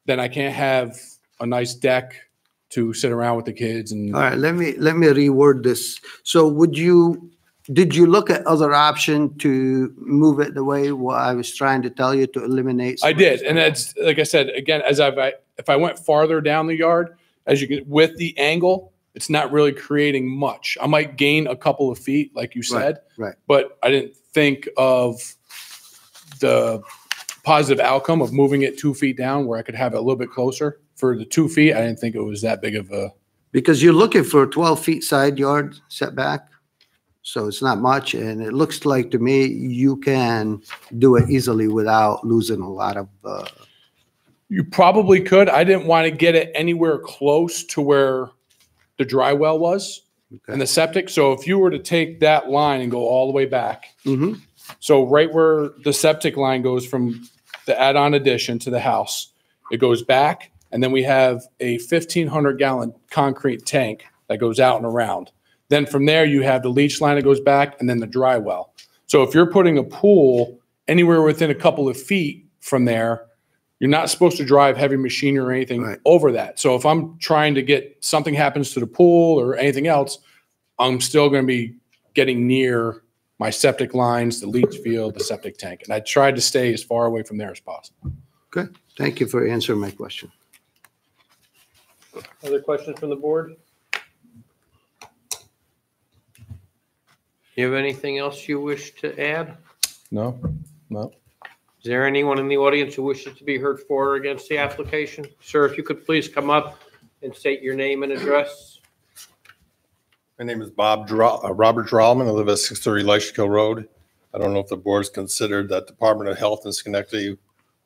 then I can't have a nice deck to sit around with the kids. And All right, let me reword this. So did you look at other option to move it the way what I was trying to tell you to eliminate? I did. And that's, like I said, again, if I went farther down the yard, as you get with the angle, it's not really creating much. I might gain a couple of feet, like you said, right. But I didn't think of the positive outcome of moving it 2 feet down where I could have it a little bit closer. For the 2 feet, I didn't think it was that big of a. Because you're looking for a 12 feet side yard setback. So it's not much. And it looks like to me, you can do it easily without losing a lot of, You probably could. I didn't want to get it anywhere close to where the dry well was and the septic. So if you were to take that line and go all the way back, Mhm. so right where the septic line goes from the add-on addition to the house, it goes back, and then we have a 1,500 gallon concrete tank that goes out and around. Then from there, you have the leach line that goes back, and then the dry well. So if you're putting a pool anywhere within a couple of feet from there, you're not supposed to drive heavy machinery or anything Right. over that. So if I'm trying to get something happens to the pool or anything else, I'm still going to be getting near my septic lines, the leach field, the septic tank. And I tried to stay as far away from there as possible. Okay, thank you for answering my question. Other questions from the board? You have anything else you wish to add? No. Is there anyone in the audience who wishes to be heard for or against the application? Sir, if you could please come up and state your name and address. My name is Robert Drallman. I live at 630 Leishkill Road. I don't know if the board's considered that Department of Health in Schenectady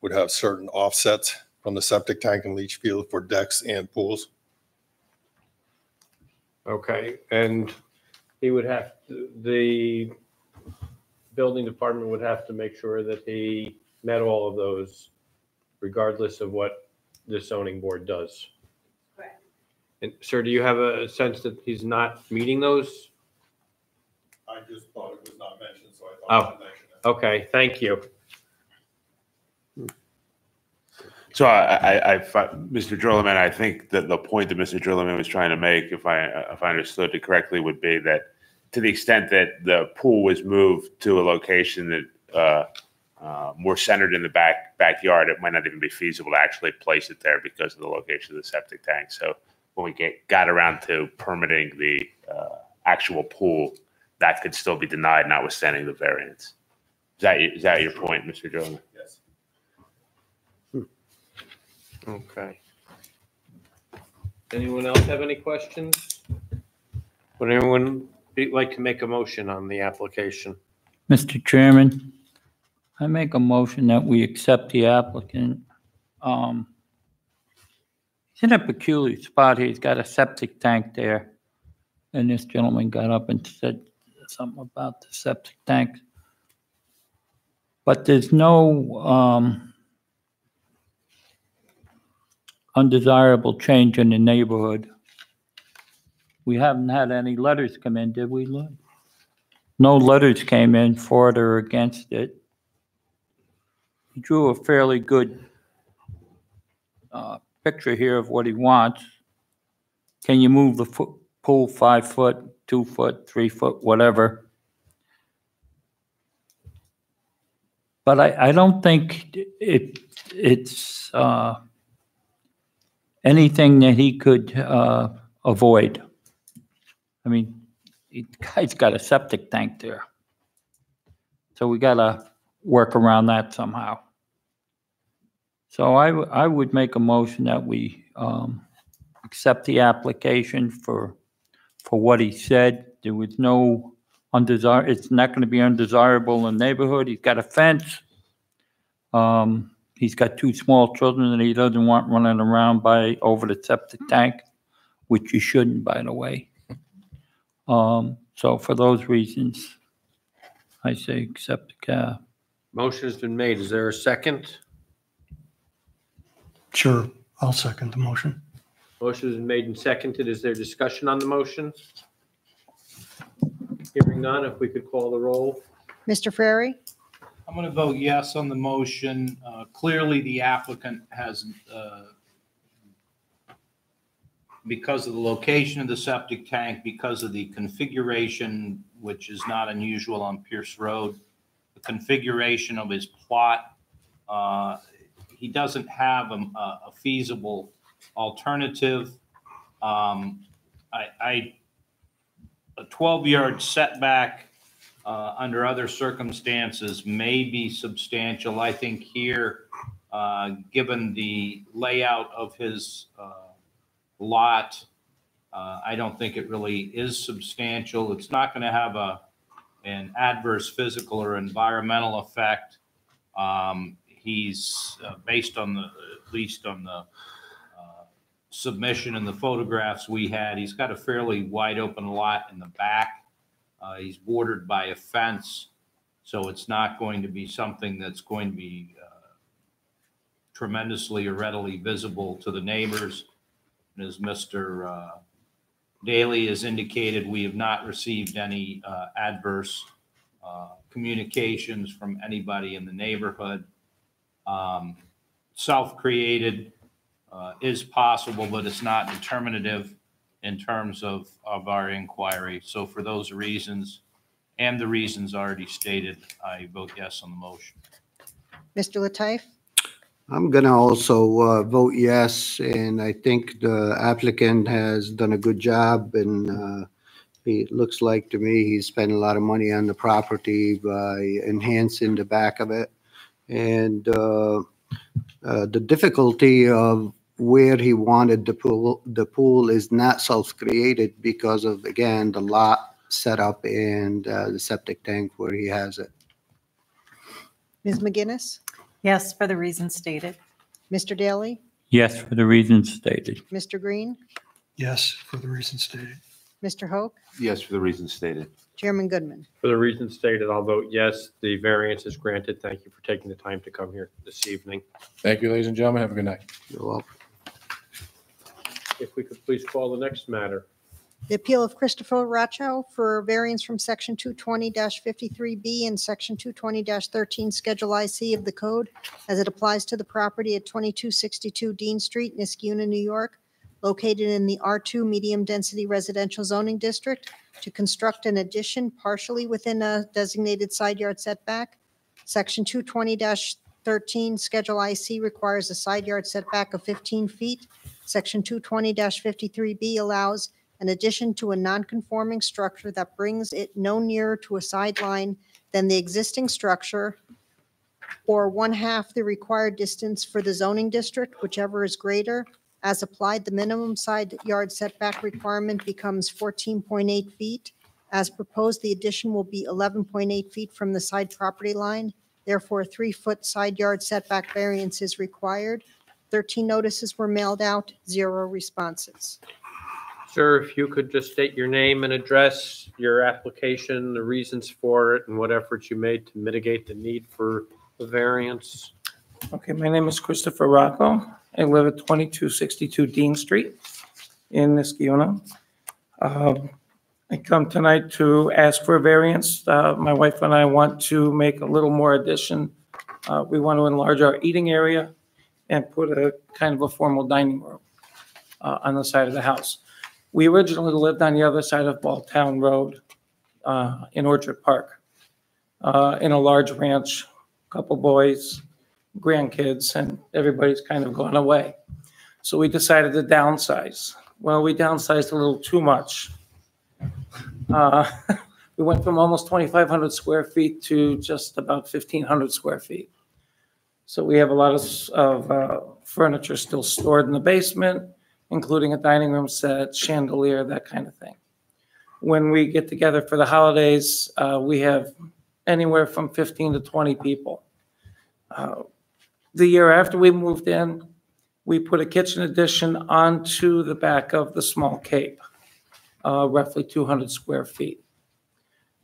would have certain offsets from the septic tank and leach field for decks and pools. Okay, and he would have, the building department would have to make sure that he met all of those regardless of what the zoning board does. Correct. And sir, do you have a sense that he's not meeting those? I just thought it was not mentioned, so I thought I'd mention it. Okay, thank you. So Mr. Drillerman, I think that the point that Mr. Drillerman was trying to make, if I understood it correctly, would be that to the extent that the pool was moved to a location that more centered in the backyard, it might not even be feasible to actually place it there because of the location of the septic tank. So when we got around to permitting the actual pool, that could still be denied, notwithstanding the variance. Is that your point, Mr. Drillerman? Yes. Okay. Anyone else have any questions? Would anyone like to make a motion on the application? Mr. Chairman, I make a motion that we accept the applicant. He's in a peculiar spot here. He's got a septic tank there. And this gentleman got up and said something about the septic tank. But there's no undesirable change in the neighborhood. We haven't had any letters come in, did we, Lou? No letters came in for it or against it. He drew a fairly good picture here of what he wants. Can you move the pool 5 foot, 2 foot, 3 foot, whatever? But I don't think it's anything that he could avoid. I mean, the guy's got a septic tank there. So we got to work around that somehow. So I would make a motion that we accept the application for what he said. There was no It's not going to be undesirable in the neighborhood. He's got a fence. He's got 2 small children that he doesn't want running around over the septic tank, which you shouldn't, by the way. So for those reasons, I say accept the Motion has been made. Is there a second? Sure, I'll second the motion. Motion has been made and seconded. Is there discussion on the motion? Hearing none, if we could call the roll. Mr. Frary, I'm going to vote yes on the motion. Clearly, the applicant has, because of the location of the septic tank, because of the configuration, which is not unusual on Pierce Road, the configuration of his plot, he doesn't have a feasible alternative. A 12-yard setback under other circumstances may be substantial. I think here, given the layout of his lot, I don't think it really is substantial. It's not going to have an adverse physical or environmental effect. He's based on at least on the submission and the photographs we had, he's got a fairly wide open lot in the back. He's bordered by a fence, so it's not going to be something that's going to be tremendously or readily visible to the neighbors. And as Mr. Daly has indicated, we have not received any adverse communications from anybody in the neighborhood. Self-created is possible, but it's not determinative in terms of our inquiry. So for those reasons and the reasons already stated, I vote yes on the motion. Mr. Lateef, I'm going to also vote yes, and I think the applicant has done a good job, and it looks like to me he spent a lot of money on the property by enhancing the back of it. And the difficulty of where he wanted the pool is not self-created because of, again, the lot setup and the septic tank where he has it. Ms. McGinnis, Yes, for the reasons stated. Mr. Daly, yes for the reasons stated. Mr. Green, Yes, for the reasons stated. Mr. Hoke, Yes, for the reasons stated. Chairman Goodman. For the reasons stated, I'll vote yes. The variance is granted. Thank you for taking the time to come here this evening. Thank you, ladies and gentlemen. Have a good night. You're welcome. If we could please call the next matter. The appeal of Christopher Racho for variance from Section 220-53B and Section 220-13 Schedule IC of the Code as it applies to the property at 2262 Dean Street, Niskuna, New York, located in the R2 Medium Density Residential Zoning District, to construct an addition partially within a designated side yard setback. Section 220-13 Schedule IC requires a side yard setback of 15 feet. Section 220-53B allows an addition to a non-conforming structure that brings it no nearer to a sideline than the existing structure, or 1/2 the required distance for the zoning district, whichever is greater. As applied, the minimum side yard setback requirement becomes 14.8 feet. As proposed, the addition will be 11.8 feet from the side property line. Therefore, a 3-foot side yard setback variance is required. 13 notices were mailed out, 0 responses. Sir, if you could just state your name and address, your application, the reasons for it, and what efforts you made to mitigate the need for the variance. Okay, my name is Christopher Rocco. I live at 2262 Dean Street in Niskuna. I come tonight to ask for a variance. My wife and I want to make a little more addition. We want to enlarge our eating area and put a kind of a formal dining room on the side of the house. We originally lived on the other side of Balltown Road in Orchard Park in a large ranch, couple boys, grandkids, and everybody's kind of gone away. So we decided to downsize. Well, we downsized a little too much. We went from almost 2,500 square feet to just about 1,500 square feet. So we have a lot of furniture still stored in the basement, including a dining room set, chandelier, that kind of thing. when we get together for the holidays, we have anywhere from 15 to 20 people. The year after we moved in, we put a kitchen addition onto the back of the small cape, roughly 200 square feet.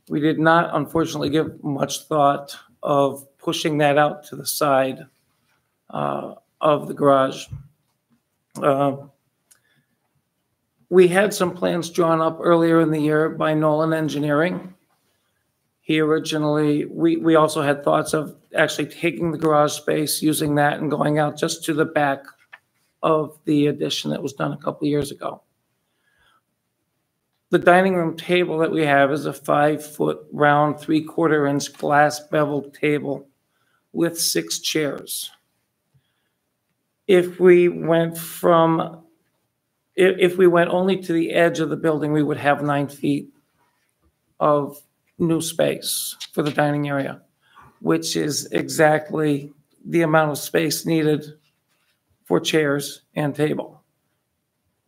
We did not, unfortunately, give much thought of pushing that out to the side of the garage. We had some plans drawn up earlier in the year by Nolan Engineering. He originally, we also had thoughts of actually taking the garage space, using that and going out just to the back of the addition that was done a couple of years ago. The dining room table that we have is a 5-foot round, 3/4-inch glass beveled table with 6 chairs. If we went only to the edge of the building, we would have 9 feet of new space for the dining area, which is exactly the amount of space needed for chairs and table.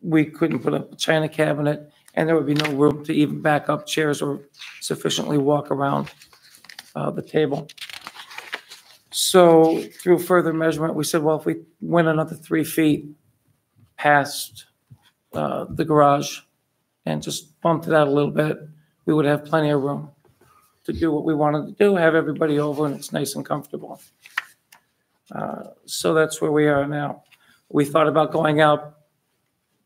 We couldn't put up a china cabinet, and there would be no room to even back up chairs or sufficiently walk around the table. So through further measurement, we said, well, if we went another 3 feet past the garage and just bumped it out a little bit, we would have plenty of room to do what we wanted to do, have everybody over, and it's nice and comfortable. So that's where we are now. We thought about going out,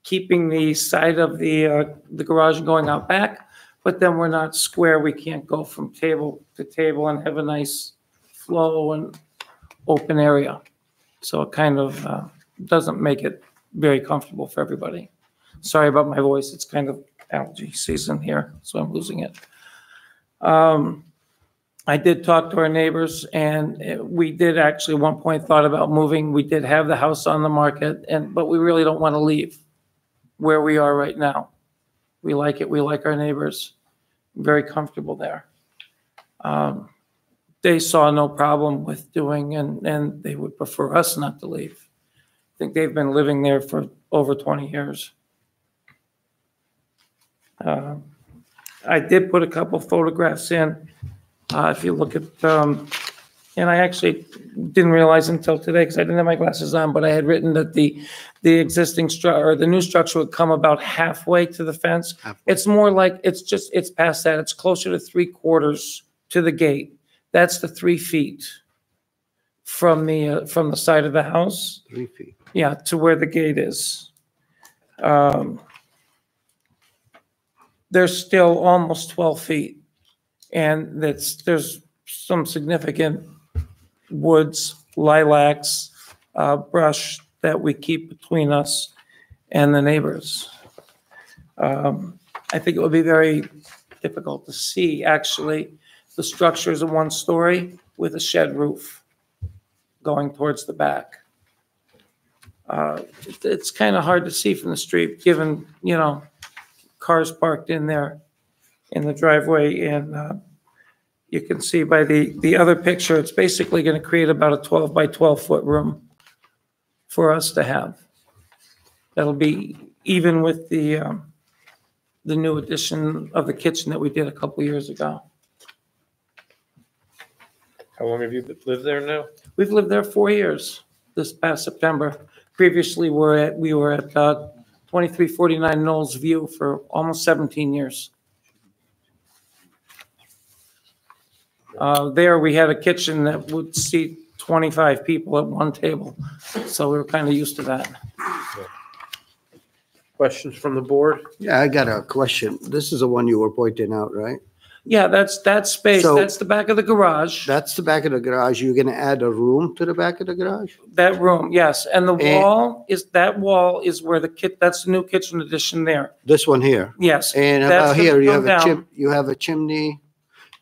keeping the side of the garage and going out back, but then we're not square. We can't go from table to table and have a nice flow and open area. So it kind of doesn't make it very comfortable for everybody. Sorry about my voice. It's kind of allergy season here, so I'm losing it. I did talk to our neighbors, and we did actually at one point thought about moving. We did have the house on the market, but we really don't want to leave where we are right now. We like it. We like our neighbors. Very comfortable there. They saw no problem with doing, and they would prefer us not to leave. I think they've been living there for over 20 years. I did put a couple photographs in. If you look at, and I actually didn't realize until today because I didn't have my glasses on, but I had written that the existing structure or the new structure would come about halfway to the fence. It's more like it's past that. It's closer to 3/4 to the gate. That's the 3 feet from the side of the house. 3 feet. Yeah, to where the gate is. There's still almost 12 feet. And there's some significant woods, lilacs, brush that we keep between us and the neighbors. I think it would be very difficult to see, actually. The structure is a 1-story with a shed roof going towards the back. It's kind of hard to see from the street, given, cars parked in there in the driveway, and you can see by the other picture, it's basically going to create about a 12 by 12 foot room for us to have. That'll be even with the new addition of the kitchen that we did a couple years ago. How long have you lived there now? We've lived there 4 years this past September. Previously, we were at 2349 Knowles View for almost 17 years. There, we had a kitchen that would seat 25 people at one table, so we were kind of used to that. Questions from the board? Yeah, I got a question. This is the one you were pointing out, right? Yeah, that's that space. So- That's the back of the garage. That's the back of the garage. You're gonna add a room to the back of the garage? That room, yes. And the And- wall is where that's the new kitchen addition there. This one here? Yes. And that's about gonna here, come down. you have a chimney.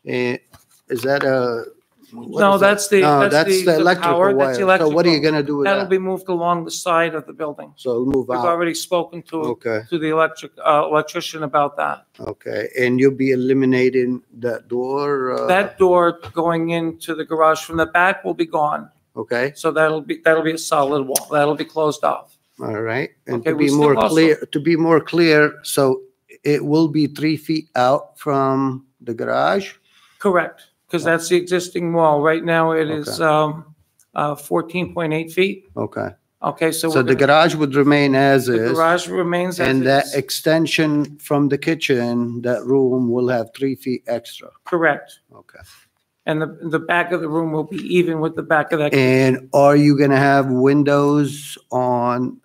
Is that a? what No, is that? that's the No, that's the electrical power. wire. That's the So what are you electrical. gonna do with That'll that? be moved along the side of the building. So it'll move We've out? already spoken Okay. to the electrician about that. Okay, and you'll be eliminating that door? That door going into the garage from the back will be gone. Okay, So that'll be a solid wall. That'll be closed off. all right. And Okay, to we be still more also- clear, so it will be 3 feet out from the garage? Correct, because that's the existing wall. Right now, it is 14.8 feet. Okay. Okay, so So we're the gonna- garage would remain as the is? garage remains as And that is. extension from the kitchen, that room will have 3 feet extra? Correct. Okay. And the back of the room will be even with the back of that. And are you gonna have windows on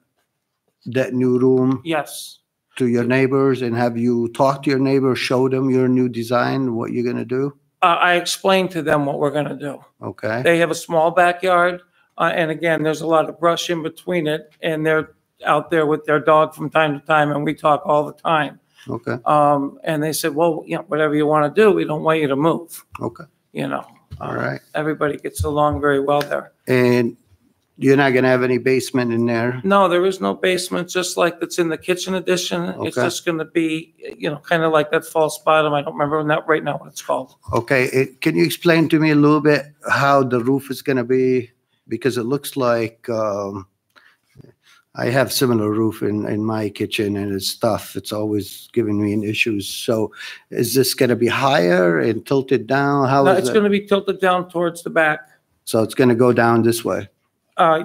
that new room Yes, to your neighbors? And have you talked to your neighbors, show them your new design, what you're gonna do? I explained to them what we're gonna do. Okay, They have a small backyard, and again, there's a lot of brush in between it, and they're out there with their dog from time to time, and we talk all the time. okay, And they said, well, you know, whatever you want to do, we don't want you to move, okay, you know. all right. Everybody gets along very well there. And you're not gonna have any basement in there? No, there is no basement, just like that's in the kitchen addition. It's Okay. just gonna be, you know, kind of like that false bottom. I don't remember not right now what it's called. Okay, can you explain to me a little bit how the roof is gonna be? Because it looks like, I have similar roof in my kitchen and it's tough. It's always giving me an issues. So is this gonna be higher and tilted down? How No, is it's it? gonna be tilted down towards the back. So it's gonna go down this way?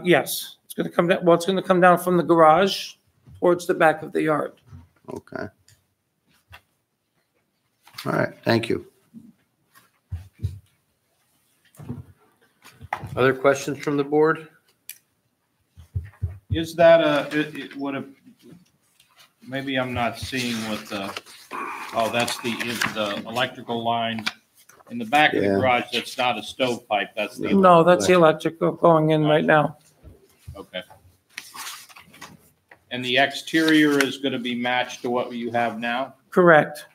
Yes, it's gonna come down, well, it's gonna come down from the garage towards the back of the yard. Okay. All right, thank you. Other questions from the board? Is that would a, maybe I'm not seeing what the, oh, that's the electrical line in the back of the Yeah. garage. That's not a stovepipe. That's the. No, that's the electrical going in right now. Okay. And the exterior is going to be matched to what you have now? Correct.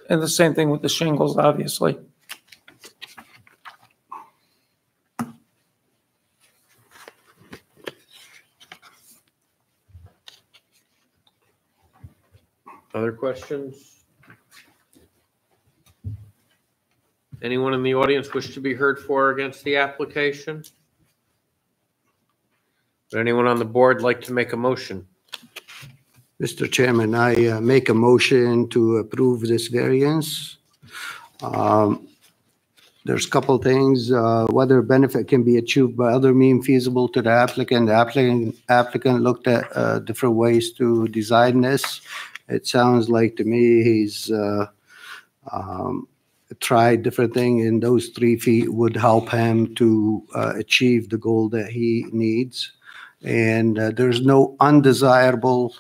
And the same thing with the shingles, obviously. Other questions? Anyone in the audience wish to be heard for or against the application? Would anyone on the board like to make a motion? Mr. Chairman, I make a motion to approve this variance. There's a couple things, whether benefit can be achieved by other means feasible to the applicant. The applicant looked at different ways to design this. It sounds like to me he's tried different things, and those 3 feet would help him to achieve the goal that he needs. And there's no undesirable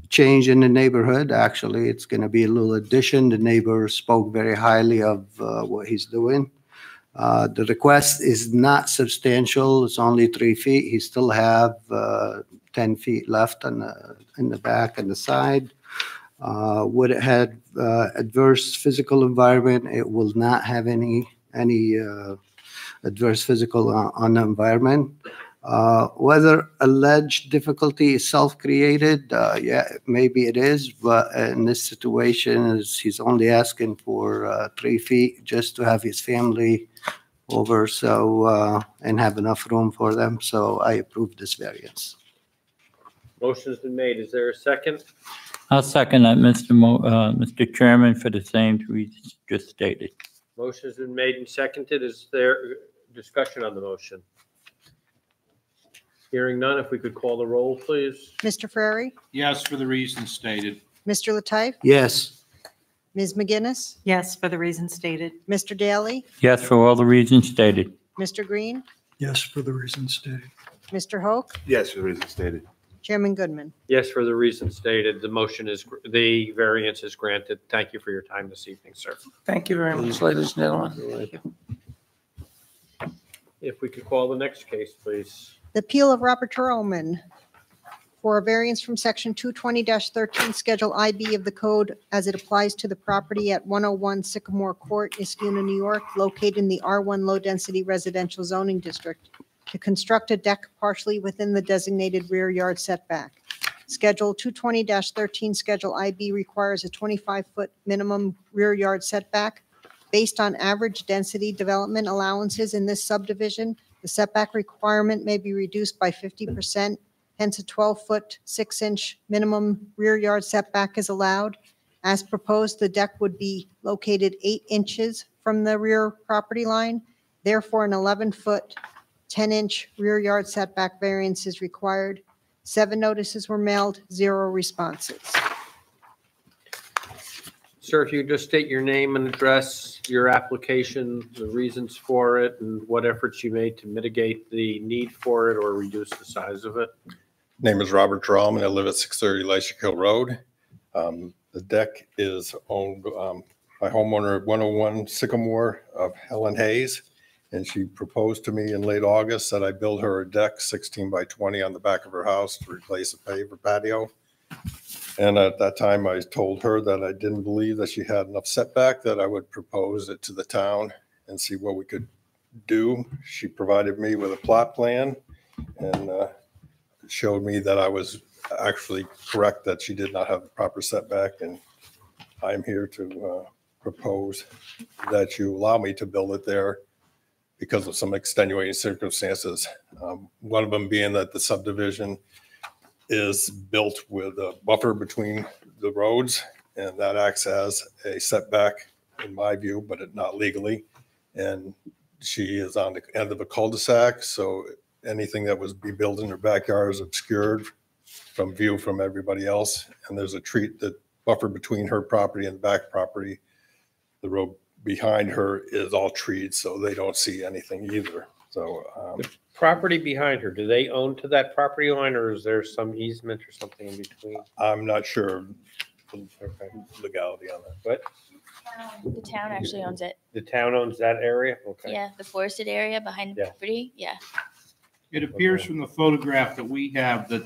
change in the neighborhood. Actually, it's going to be a little addition. The neighbor spoke very highly of what he's doing. The request is not substantial. It's only 3 feet. He still have 10 feet left in the back and the side. Would it have adverse physical environment? It will not have any adverse physical on the environment. Whether alleged difficulty is self-created, yeah, maybe it is, but in this situation, he's only asking for 3 feet just to have his family over, so and have enough room for them. So I approve this variance. Motion's been made. Is there a second? I'll second that, Mr. Chairman, for the same reasons just stated. Motion's been made and seconded. Is there discussion on the motion? Hearing none, if we could call the roll, please. Mr. Ferrari? Yes, for the reasons stated. Mr. Lataif? Yes. Ms. McGinnis? Yes, for the reasons stated. Mr. Daly? Yes, for all the reasons stated. Mr. Green? Yes, for the reasons stated. Mr. Hoke? Yes, for the reasons stated. Chairman Goodman? Yes, for the reasons stated, the variance is granted. Thank you for your time this evening, sir. Thank you very much, ladies and gentlemen. If we could call the next case, please. The appeal of Robert Terrellman for a variance from section 220-13, Schedule IB of the code as it applies to the property at 101 Sycamore Court, Niskuna, New York, located in the R1 low-density residential zoning district, to construct a deck partially within the designated rear yard setback. Schedule 220-13, Schedule IB requires a 25-foot minimum rear yard setback. Based on average density development allowances in this subdivision, the setback requirement may be reduced by 50% hence a 12-foot, 6-inch minimum rear yard setback is allowed. As proposed, the deck would be located 8 inches from the rear property line. Therefore, an 11-foot, 10-inch rear yard setback variance is required. 7 notices were mailed, 0 responses. Sir, if you could just state your name and address, your application, the reasons for it, and what efforts you made to mitigate the need for it or reduce the size of it. Name is Robert Drallman. I live at 630 Leisure Hill Road. The deck is owned by homeowner at 101 Sycamore of Helen Hayes. And she proposed to me in late August that I build her a deck 16 by 20 on the back of her house to replace a paver patio. And at that time, I told her that I didn't believe that she had enough setback, that I would propose it to the town and see what we could do. She provided me with a plot plan and showed me that I was actually correct, that she did not have the proper setback. And I'm here to propose that you allow me to build it there because of some extenuating circumstances. One of them being that the subdivision is built with a buffer between the roads, and that acts as a setback in my view, but not legally. And she is on the end of a cul-de-sac, so anything that was be built in her backyard is obscured from view from everybody else. And there's a tree, the buffer between her property and the back property. The road behind her is all treed, so they don't see anything either. So Property behind her, do they own to that property line, or is there some easement or something in between? I'm not sure the legality on that. What? The town actually owns it. The town owns that area? Okay. Yeah, the forested area behind the Yeah. property. Yeah. It appears from the photograph that we have that,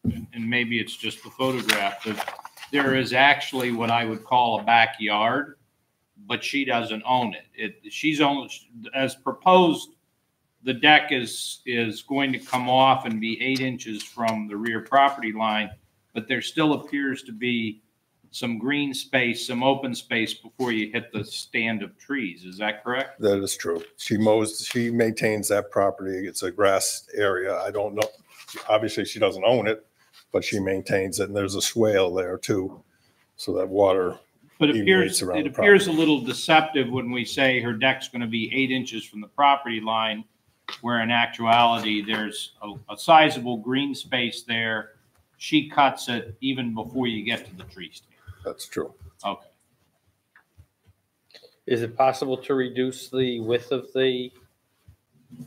and maybe it's just the photograph, that there is actually what I would call a backyard, but she doesn't own it. She's only, as proposed, the deck is going to come off and be 8 inches from the rear property line, but there still appears to be some green space, some open space before you hit the stand of trees. Is that correct? That is true. She maintains that property. It's a grass area. I don't know. Obviously, she doesn't own it, but she maintains it. And there's a swale there too, so that water. But it appears a little deceptive when we say her deck's going to be 8 inches from the property line, where in actuality, there's a sizable green space there. She cuts it even before you get to the tree stand. That's true. Okay. Is it possible to reduce the width of the?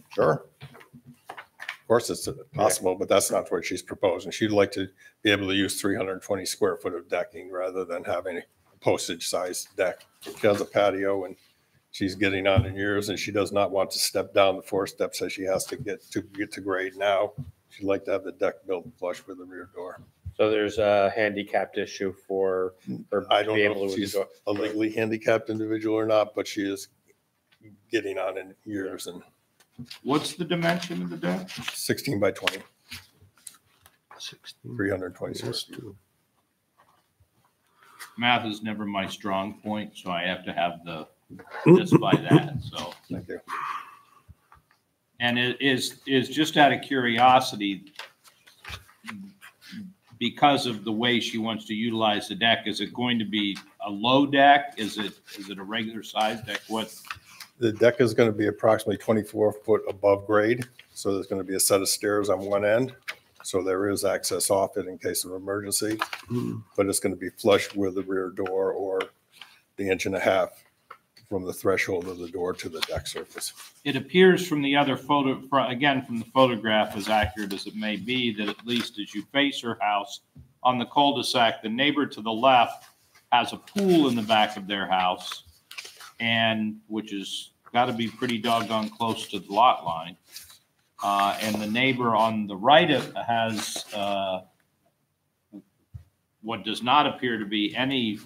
Sure. Of course it's possible, but that's not what she's proposing. She'd like to be able to use 320 square foot of decking rather than having a postage sized deck. She has a patio and she's getting on in years, and she does not want to step down the 4 steps that she has to get to grade now. She'd like to have the deck built flush with the rear door. So there's a handicapped issue for her. I don't know if she's a legally handicapped individual or not, but she is getting on in years. And what's the dimension of the deck? 16 by 20. 320 square feet. Math is never my strong point, so I have to have the just by that. So thank you. And it is just out of curiosity, because of the way she wants to utilize the deck, is it going to be a low deck? Is it a regular size deck? What? The deck is going to be approximately 24 foot above grade. So there's going to be a set of stairs on one end. So there is access off it in case of emergency, but it's going to be flush with the rear door or the 1.5 inches from the threshold of the door to the deck surface. It appears from the other photo, again, from the photograph, as accurate as it may be, that at least as you face her house on the cul-de-sac, the neighbor to the left has a pool in the back of their house, and which has got to be pretty doggone close to the lot line. And the neighbor on the right has what does not appear to be any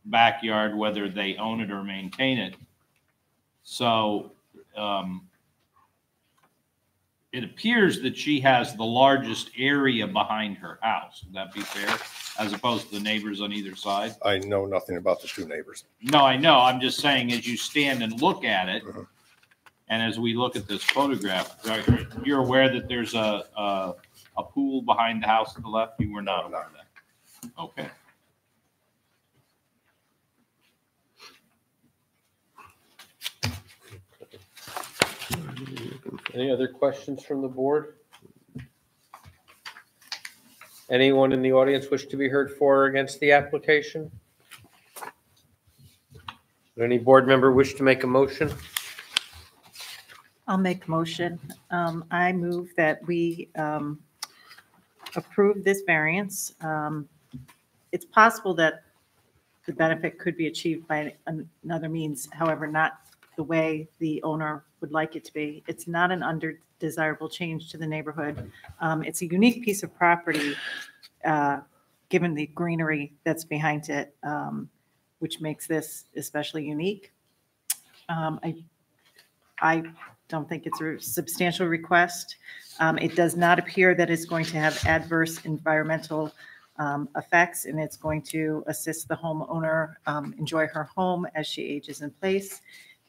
backyard, whether they own it or maintain it. So it appears that she has the largest area behind her house. Would that be fair, as opposed to the neighbors on either side? I know nothing about the 2 neighbors. No, I know. I'm just saying, as you stand and look at it, and as we look at this photograph, you're aware that there's a a pool behind the house to the left? You were not aware of that? Okay. Any other questions from the board? Anyone in the audience wish to be heard for or against the application? Would any board member wish to make a motion? I'll make a motion. I move that we approve this variance. It's possible that the benefit could be achieved by another means, however, not the way the owner would like it to be. It's not an undesirable change to the neighborhood. It's a unique piece of property, given the greenery that's behind it, which makes this especially unique. I don't think it's a substantial request. It does not appear that it's going to have adverse environmental effects, and it's going to assist the homeowner enjoy her home as she ages in place.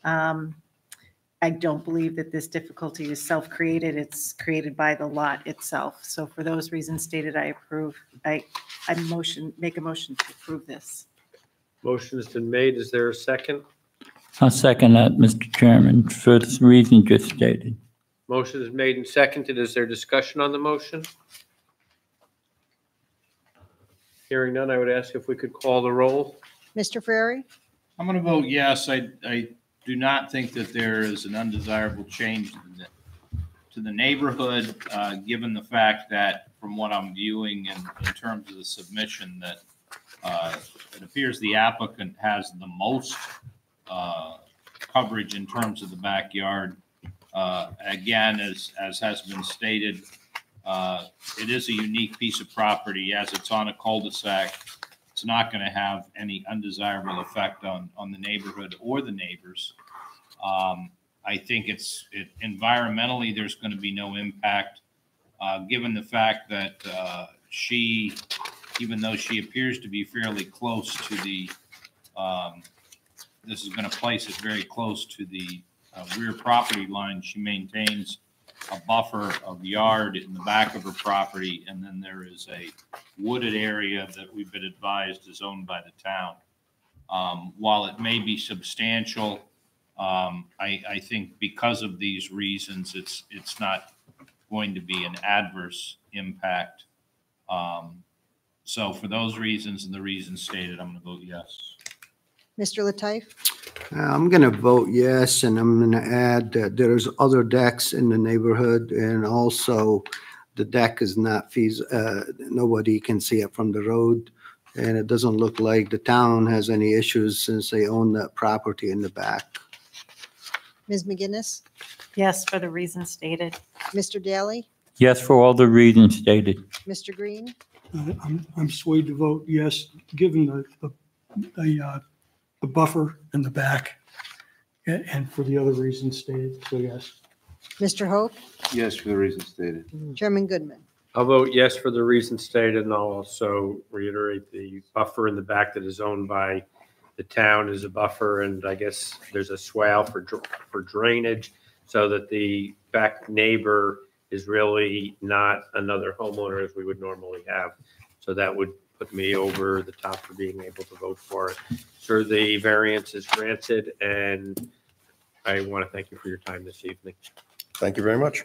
I don't believe that this difficulty is self-created. It's created by the lot itself. So for those reasons stated, I approve. I make a motion to approve this. Motion has been made. Is there a second? I'll second that, Mr. Chairman, for the reason just stated. Motion is made and seconded. Is there discussion on the motion? Hearing none, I would ask if we could call the roll. Mr. Ferrari? I'm going to vote yes. I do not think that there is an undesirable change to the neighborhood, given the fact that, from what I'm viewing in terms of the submission, that it appears the applicant has the most coverage in terms of the backyard. Again, as has been stated, it is a unique piece of property. As it's on a cul-de-sac, it's not going to have any undesirable effect on the neighborhood or the neighbors. I think environmentally, there's going to be no impact, given the fact that she, even though she appears to be fairly close to the, this is going to place it very close to the rear property line, she maintains a buffer of yard in the back of her property, and then there is a wooded area that we've been advised is owned by the town. While it may be substantial, I think because of these reasons, it's not going to be an adverse impact. So for those reasons and the reasons stated, I'm going to vote yes. Mr. Lateif? I'm going to vote yes, and I'm going to add that there's other decks in the neighborhood, and also the deck is not feasible. Nobody can see it from the road, and it doesn't look like the town has any issues since they own that property in the back. Ms. McGinnis? Yes, for the reasons stated. Mr. Daly? Yes, for all the reasons stated. Mr. Green? I'm swayed to vote yes, given the buffer in the back and for the other reasons stated, so yes. Mr. Hope? Yes, for the reasons stated. Chairman Goodman? I'll vote yes for the reasons stated, and I'll also reiterate the buffer in the back that is owned by the town is a buffer, and I guess there's a swale for drainage so that the back neighbor is really not another homeowner as we would normally have. So that would put me over the top for being able to vote for it. Sir, the variance is granted, and I want to thank you for your time this evening. Thank you very much.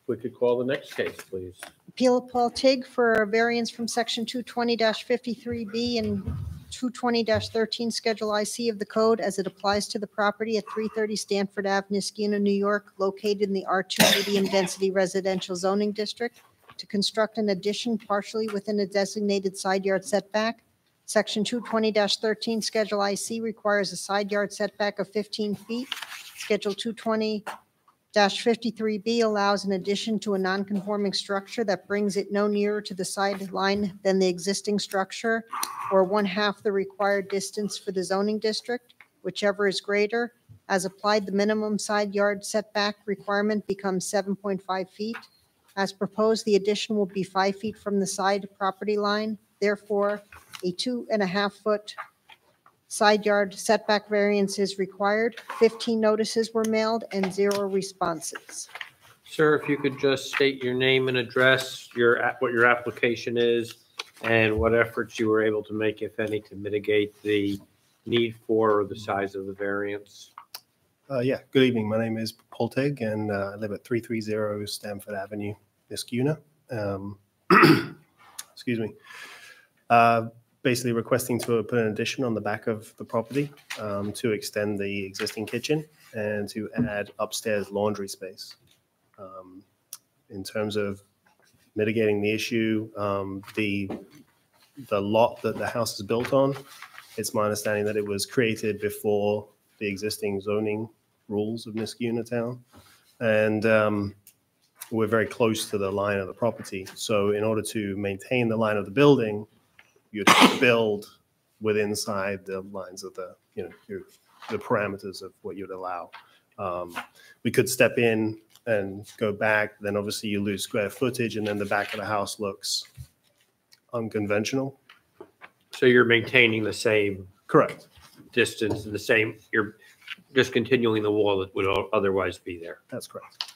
We could call the next case, please. Appeal of Paul Tig for a variance from section 220-53B and 220-13 Schedule IC of the code as it applies to the property at 330 Stanford Ave, Niskuna, New York, located in the R2 medium density residential zoning district, to construct an addition partially within a designated side yard setback. Section 220-13 Schedule IC requires a side yard setback of 15 feet. Schedule 220-53B allows an addition to a non-conforming structure that brings it no nearer to the sideline than the existing structure, or 1/2 the required distance for the zoning district, whichever is greater. As applied, the minimum side yard setback requirement becomes 7.5 feet. As proposed, the addition will be 5 feet from the side property line. Therefore, a 2.5-foot side yard setback variance is required. 15 notices were mailed and 0 responses. Sir, if you could just state your name and address, what your application is, and what efforts you were able to make, if any, to mitigate the need for or the size of the variance. Yeah, good evening. My name is Paul Tigg, and I live at 330 Stamford Avenue, Niskuna. Excuse me. Basically requesting to put an addition on the back of the property to extend the existing kitchen and to add upstairs laundry space. In terms of mitigating the issue, the lot that the house is built on, it's my understanding that it was created before the existing zoning rules of Niskuna town. And we're very close to the line of the property. So in order to maintain the line of the building, you'd build within inside the lines of the, the parameters of what you'd allow. We could step in and go back, then obviously you lose square footage, and then the back of the house looks unconventional. So you're maintaining the same Correct. distance and the same, you're just continuing the wall that would otherwise be there. That's correct.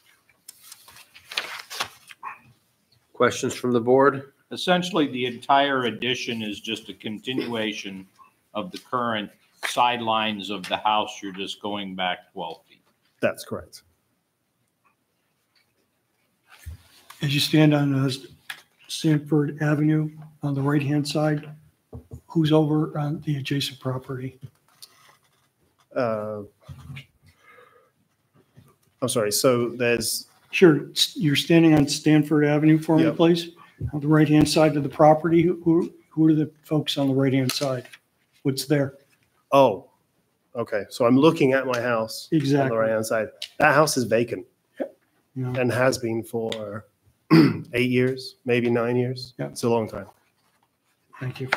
Questions from the board? Essentially, the entire addition is just a continuation of the current sidelines of the house. You're just going back 12 feet. That's correct. As you stand on Sanford Avenue on the right-hand side, who's over on the adjacent property? I'm sorry. So there's. Sure. You're standing on Stanford Avenue for me, Yep. please. On the right-hand side of the property, who are the folks on the right-hand side? What's there? Oh, okay. So I'm looking at my house on Exactly. the right-hand side. That house is vacant No. and has been for 8 years, maybe 9 years. Yeah. It's a long time. Thank you.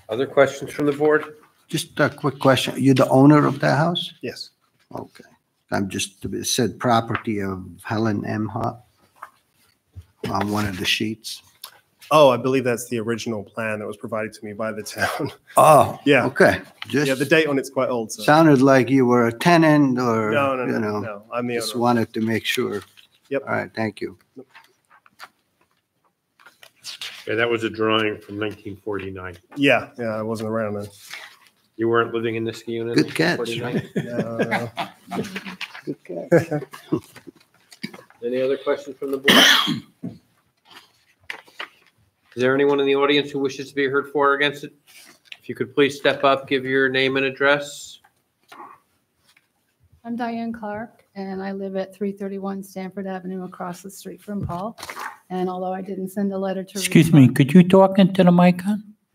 Other questions from the board? Just a quick question. You're the owner of that house? Yes. Okay. I'm just, it said property of Helen M. Hart on one of the sheets. Oh, I believe that's the original plan that was provided to me by the town. Oh, Yeah. okay. Yeah, the Just date on it's quite old. So. sounded like you were a tenant or, No, no, you no, know. no. I'm the Just owner. wanted to make sure. Yep. All right, thank you. Yeah, that was a drawing from 1949. Yeah, I wasn't around then. You weren't living in this unit? Good catch. 1949? No. Good catch. Any other questions from the board? Is there anyone in the audience who wishes to be heard for or against it? If you could please step up, give your name and address. I'm Diane Clark, and I live at 331 Stanford Avenue across the street from Paul. And although I didn't send a letter to. Excuse me, could you talk into the mic,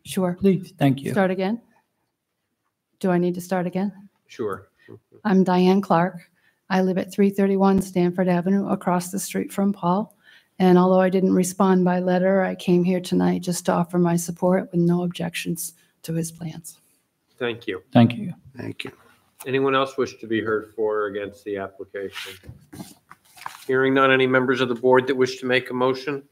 Sure. please? Thank you. Start again? Do I need to start again? Sure. I'm Diane Clark. I live at 331 Stanford Avenue across the street from Paul. And although I didn't respond by letter, I came here tonight just to offer my support with no objections to his plans. Thank you. Thank you. Thank you. Anyone else wish to be heard for or against the application? Hearing none, any members of the board that wish to make a motion?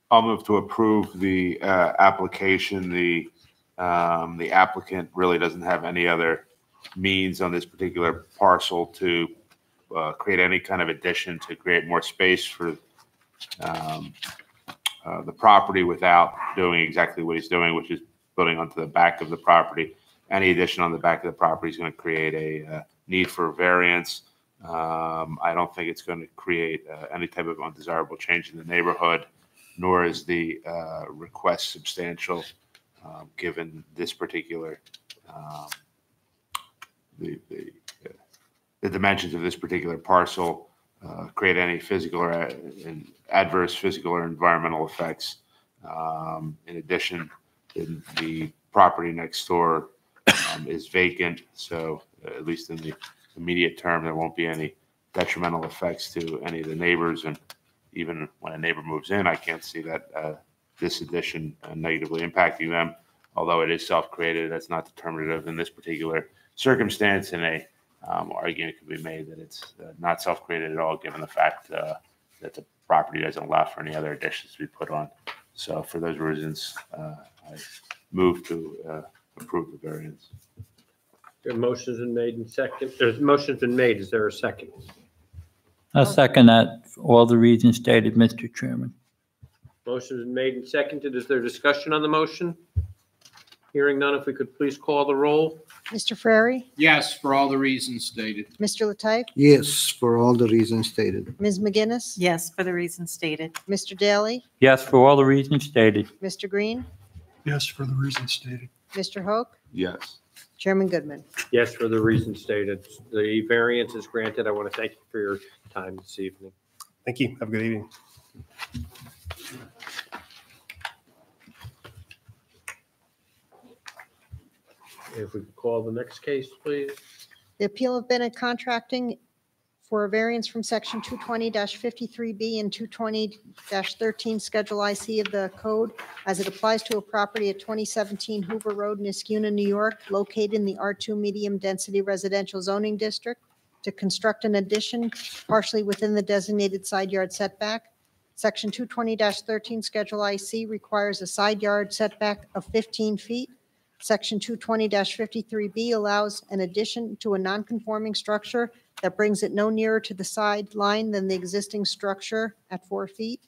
I'll move to approve the application. The applicant really doesn't have any other means on this particular parcel to create any kind of addition to create more space for the property without doing exactly what he's doing, which is building onto the back of the property. Any addition on the back of the property is going to create a need for variance. I don't think it's going to create any type of undesirable change in the neighborhood, nor is the request substantial, given this particular the dimensions of this particular parcel create any physical or adverse physical or environmental effects. In addition, the property next door is vacant, so at least in the immediate term, there won't be any detrimental effects to any of the neighbors. And even when a neighbor moves in, I can't see that this addition negatively impacting them. Although it is self-created, that's not determinative in this particular circumstance. And a argument could be made that it's not self-created at all, given the fact that the property doesn't allow for any other additions to be put on. So for those reasons, I move to approve the variance. The motion's been made and second. There's motion's been made. Is there a second? I'll second that for all the reasons stated, Mr. Chairman. Motion is made and seconded. Is there discussion on the motion? Hearing none, if we could please call the roll. Mr. Ferrari, Yes, for all the reasons stated. Mr. Lataif, Yes, for all the reasons stated. Ms. McGinnis, Yes, for the reasons stated. Mr. Daly, Yes, for all the reasons stated. Mr. Green, Yes, for the reasons stated. Mr. Hoke, Yes. Chairman Goodman. Yes, for the reasons stated. The variance is granted. I want to thank you for your time this evening. Thank you. Have a good evening. If we could call the next case, please. The appeal of Bennett Contracting for a variance from section 220-53B and 220-13 Schedule IC of the code as it applies to a property at 2017 Hoover Road, Niskuna, New York, located in the R2 Medium Density Residential Zoning District, to construct an addition partially within the designated side yard setback. Section 220-13 Schedule IC requires a side yard setback of 15 feet. Section 220-53B allows an addition to a non-conforming structure that brings it no nearer to the sideline than the existing structure at 4 feet,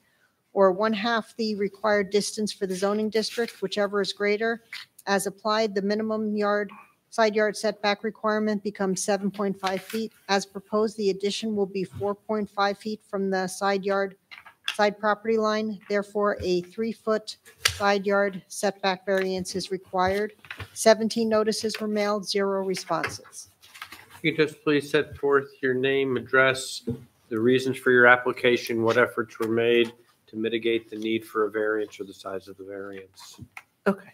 or 1/2 the required distance for the zoning district, whichever is greater. As applied, the minimum side yard setback requirement becomes 7.5 feet. As proposed, the addition will be 4.5 feet from the side property line. Therefore, a 3-foot side yard setback variance is required. 17 notices were mailed, 0 responses. Can you just please set forth your name, address, the reasons for your application, what efforts were made to mitigate the need for a variance or the size of the variance? Okay.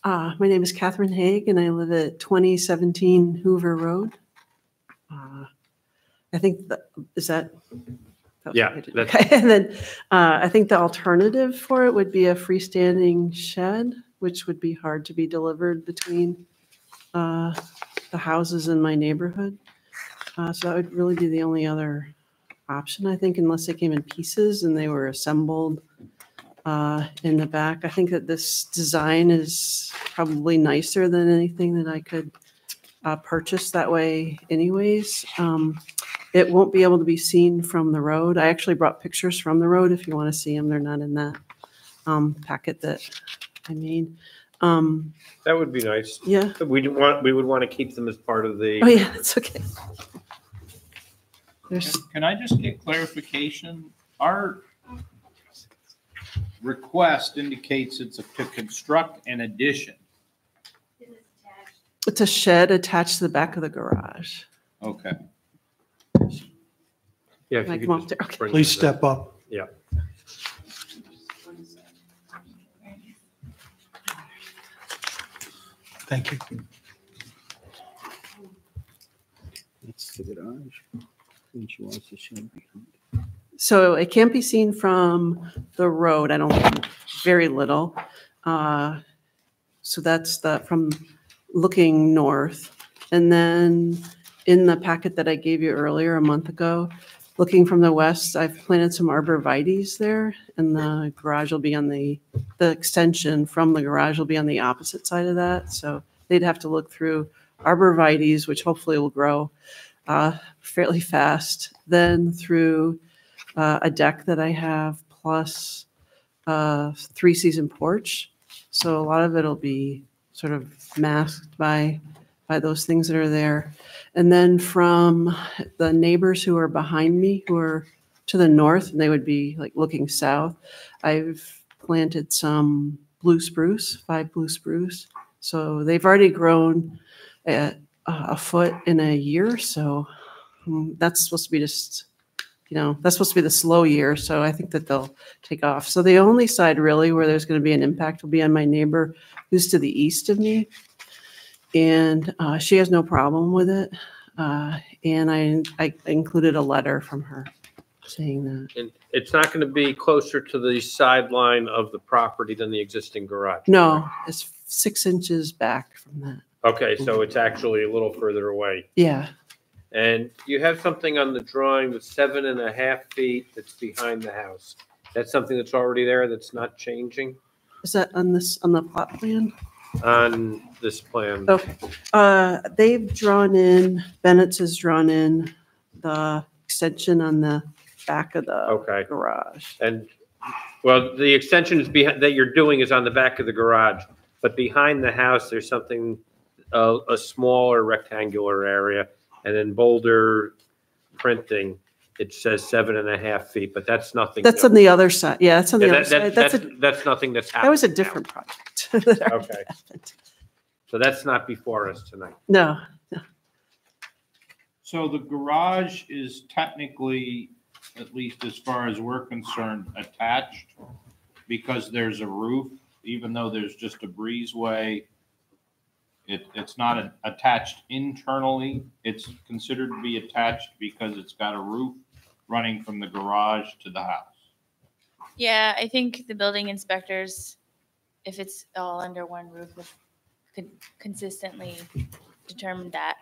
My name is Catherine Haig, and I live at 2017 Hoover Road. I think that, is that? Yeah. Okay. And then I think the alternative for it would be a freestanding shed, which would be hard to be delivered between the houses in my neighborhood. So that would really be the only other option, I think, unless they came in pieces and they were assembled in the back. I think that this design is probably nicer than anything that I could purchase that way anyways. It won't be able to be seen from the road. I actually brought pictures from the road if you want to see them. They're not in that packet that I made. That would be nice. Yeah. We would want to keep them as part of the. Oh, yeah, that's okay. Can I just get clarification? Our request indicates it's to construct an addition. It's a shed attached to the back of the garage. Okay. Yeah. If Can I you could come up just there? Okay. bring Please those step up. Yeah. Thank you. That's the garage. And she wants to show behind. So it can't be seen from the road. I don't think, very little. So that's from looking north. And then in the packet that I gave you earlier a month ago, looking from the west, I've planted some arborvitaes there, and the garage will be on the extension from the garage will be on the opposite side of that. So they'd have to look through arborvitaes, which hopefully will grow fairly fast, then through a deck that I have, plus 3-season porch. So a lot of it'll be sort of masked by those things that are there. And then from the neighbors who are behind me, who are to the north, and they would be like looking south, I've planted some blue spruce, 5 blue spruce. So they've already grown a foot in a year. So that's supposed to be just, that's supposed to be the slow year. So I think that they'll take off. So the only side really where there's going to be an impact will be on my neighbor who's to the east of me. And she has no problem with it. And I included a letter from her saying that. And it's not going to be closer to the sideline of the property than the existing garage? No, it's 6 inches back from that. Okay, so it's actually a little further away. Yeah. And you have something on the drawing with 7.5 feet that's behind the house. That's something that's already there that's not changing? Is that on the plot plan? On this plan. Okay. They've drawn in, Bennett's has drawn in the extension on the back of the Okay. garage. And, well, the extension is behind, that you're doing is on the back of the garage, but behind the house, there's something, a smaller rectangular area, and in Boulder printing, it says 7.5 feet, but that's nothing. That's on the other side. Yeah, that's on the Yeah, other side. That's that's nothing that's happening. that was a now. different project. that already Okay. happened. So that's not before us tonight. No, So the garage is technically, at least as far as we're concerned, attached because there's a roof, even though there's just a breezeway. It's not attached internally. It's considered to be attached because it's got a roof running from the garage to the house. Yeah, I think the building inspectors, if it's all under one roof, could consistently determine that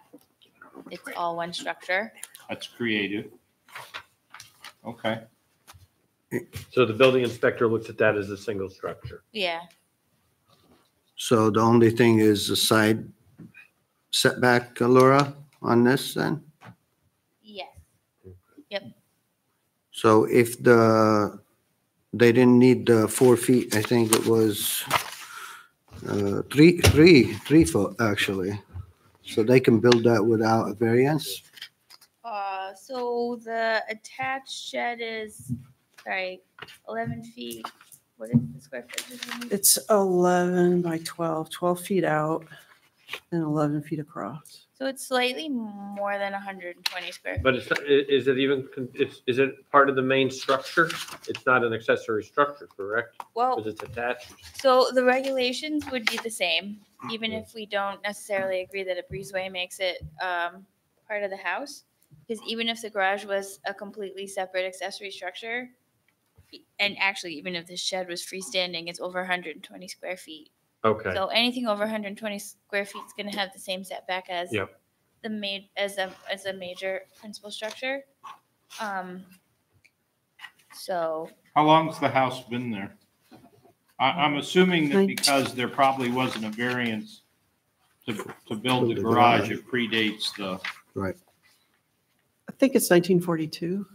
it's all one structure. That's creative. Okay. So the building inspector looks at that as a single structure. Yeah. So the only thing is the side setback, Laura, on this then? Yes. Yep. So if they didn't need the 4 feet, I think it was 3 foot actually. So they can build that without a variance? So the attached shed is, sorry, 11 feet. What is the square footage? it's 11 by 12, 12 feet out and 11 feet across. So it's slightly more than 120 square feet. But is it even, is it part of the main structure? It's not an accessory structure, correct? Well, Because it's attached? so the regulations would be the same, even if we don't necessarily agree that a breezeway makes it part of the house. Because even if the garage was a completely separate accessory structure, and actually even if the shed was freestanding, it's over 120 square feet. Okay. So anything over 120 square feet is going to have the same setback as Yep. as a major principal structure. So How long's the house been there? I'm assuming that 19. because there probably wasn't a variance to build the garage, it predates the. Right. I think it's 1942.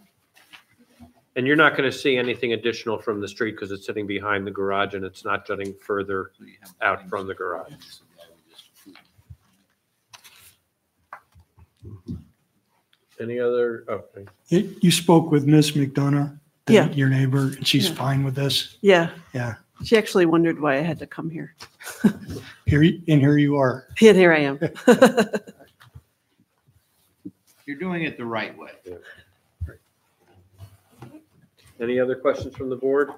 And you're not going to see anything additional from the street because it's sitting behind the garage and it's not jutting further out from the garage. Any other, okay. You spoke with Ms. McDonough? Yeah. Your neighbor, and she's Yeah. fine with this? Yeah. Yeah. She actually wondered why I had to come here. Here you are. And here I am. You're doing it the right way. Any other questions from the board?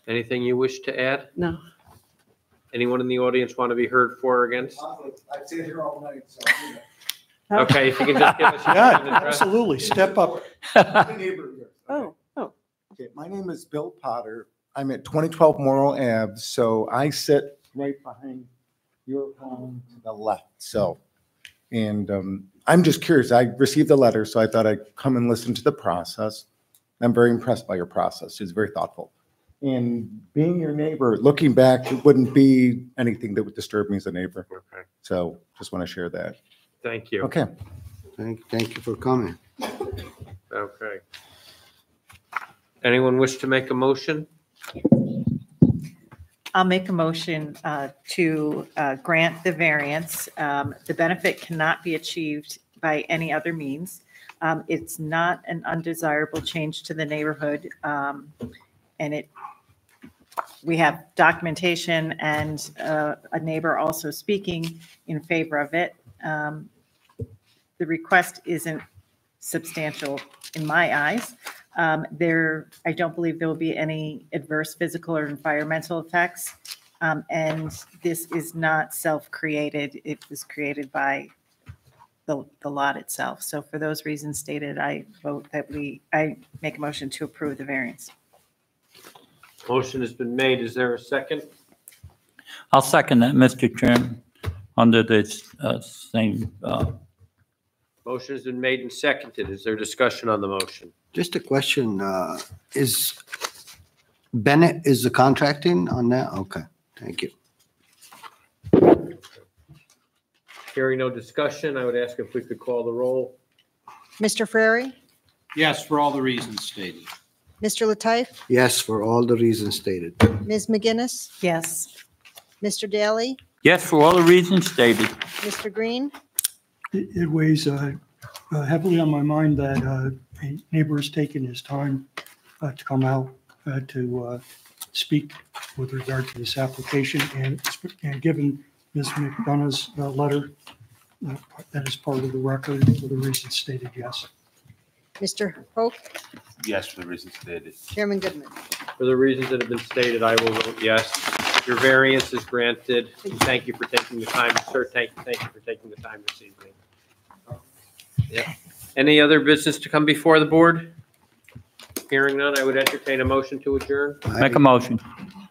Anything you wish to add? No. Anyone in the audience want to be heard for or against? I'd sit here all night, so. Okay, if you can just give us your Yeah, name and address. absolutely. Step up. My neighbor here. Oh. Okay, my name is Bill Potter. I'm at 2012 Morrow Ave, so I sit right behind your home to the left, so. And I'm just curious, I received the letter, so I thought I'd come and listen to the process. I'm very impressed by your process. It's very thoughtful. And being your neighbor, looking back, it wouldn't be anything that would disturb me as a neighbor. Okay, So just want to share that. thank you. Okay. Thank you for coming. Okay. Anyone wish to make a motion? I'll make a motion to grant the variance. The benefit cannot be achieved by any other means. It's not an undesirable change to the neighborhood. And we have documentation and a neighbor also speaking in favor of it. The request isn't substantial in my eyes. I don't believe there will be any adverse physical or environmental effects. And this is not self-created. It was created by the lot itself. So for those reasons stated, I make a motion to approve the variance. Motion has been made. Is there a second? I'll second that, Mr. Chairman, under this same, Motion has been made and seconded. Is there discussion on the motion? Just a question, is Bennett is the contracting on that? Okay, thank you. Hearing no discussion, I would ask if we could call the roll. Mr. Frary, Yes, for all the reasons stated. Mr. Lataif, Yes, for all the reasons stated. Ms. McGinnis, Yes. Mr. Daly, Yes, for all the reasons stated. Mr. Green, It weighs heavily on my mind that a neighbor has taken his time to come out to speak with regard to this application, and given Ms. McDonough's letter, that is part of the record for the reasons stated, yes. Mr. Hope, Yes, for the reasons stated. Chairman Goodman. For the reasons that have been stated, I will vote yes. Your variance is granted. Thank you for taking the time. Sir, thank you for taking the time this evening. Yeah. Any other business to come before the board? Hearing none, I would entertain a motion to adjourn. Make a motion.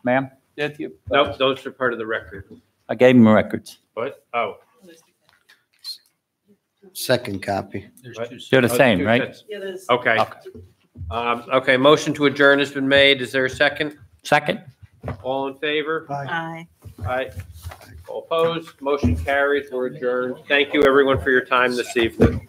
Ma'am? Nope, those are part of the record. I gave him records. What? Oh. Second copy. They're the same, right? Okay. Okay, motion to adjourn has been made. Is there a second? Second. All in favor? Aye. Aye. All opposed? Motion carries. We're adjourned. Thank you, everyone, for your time this evening.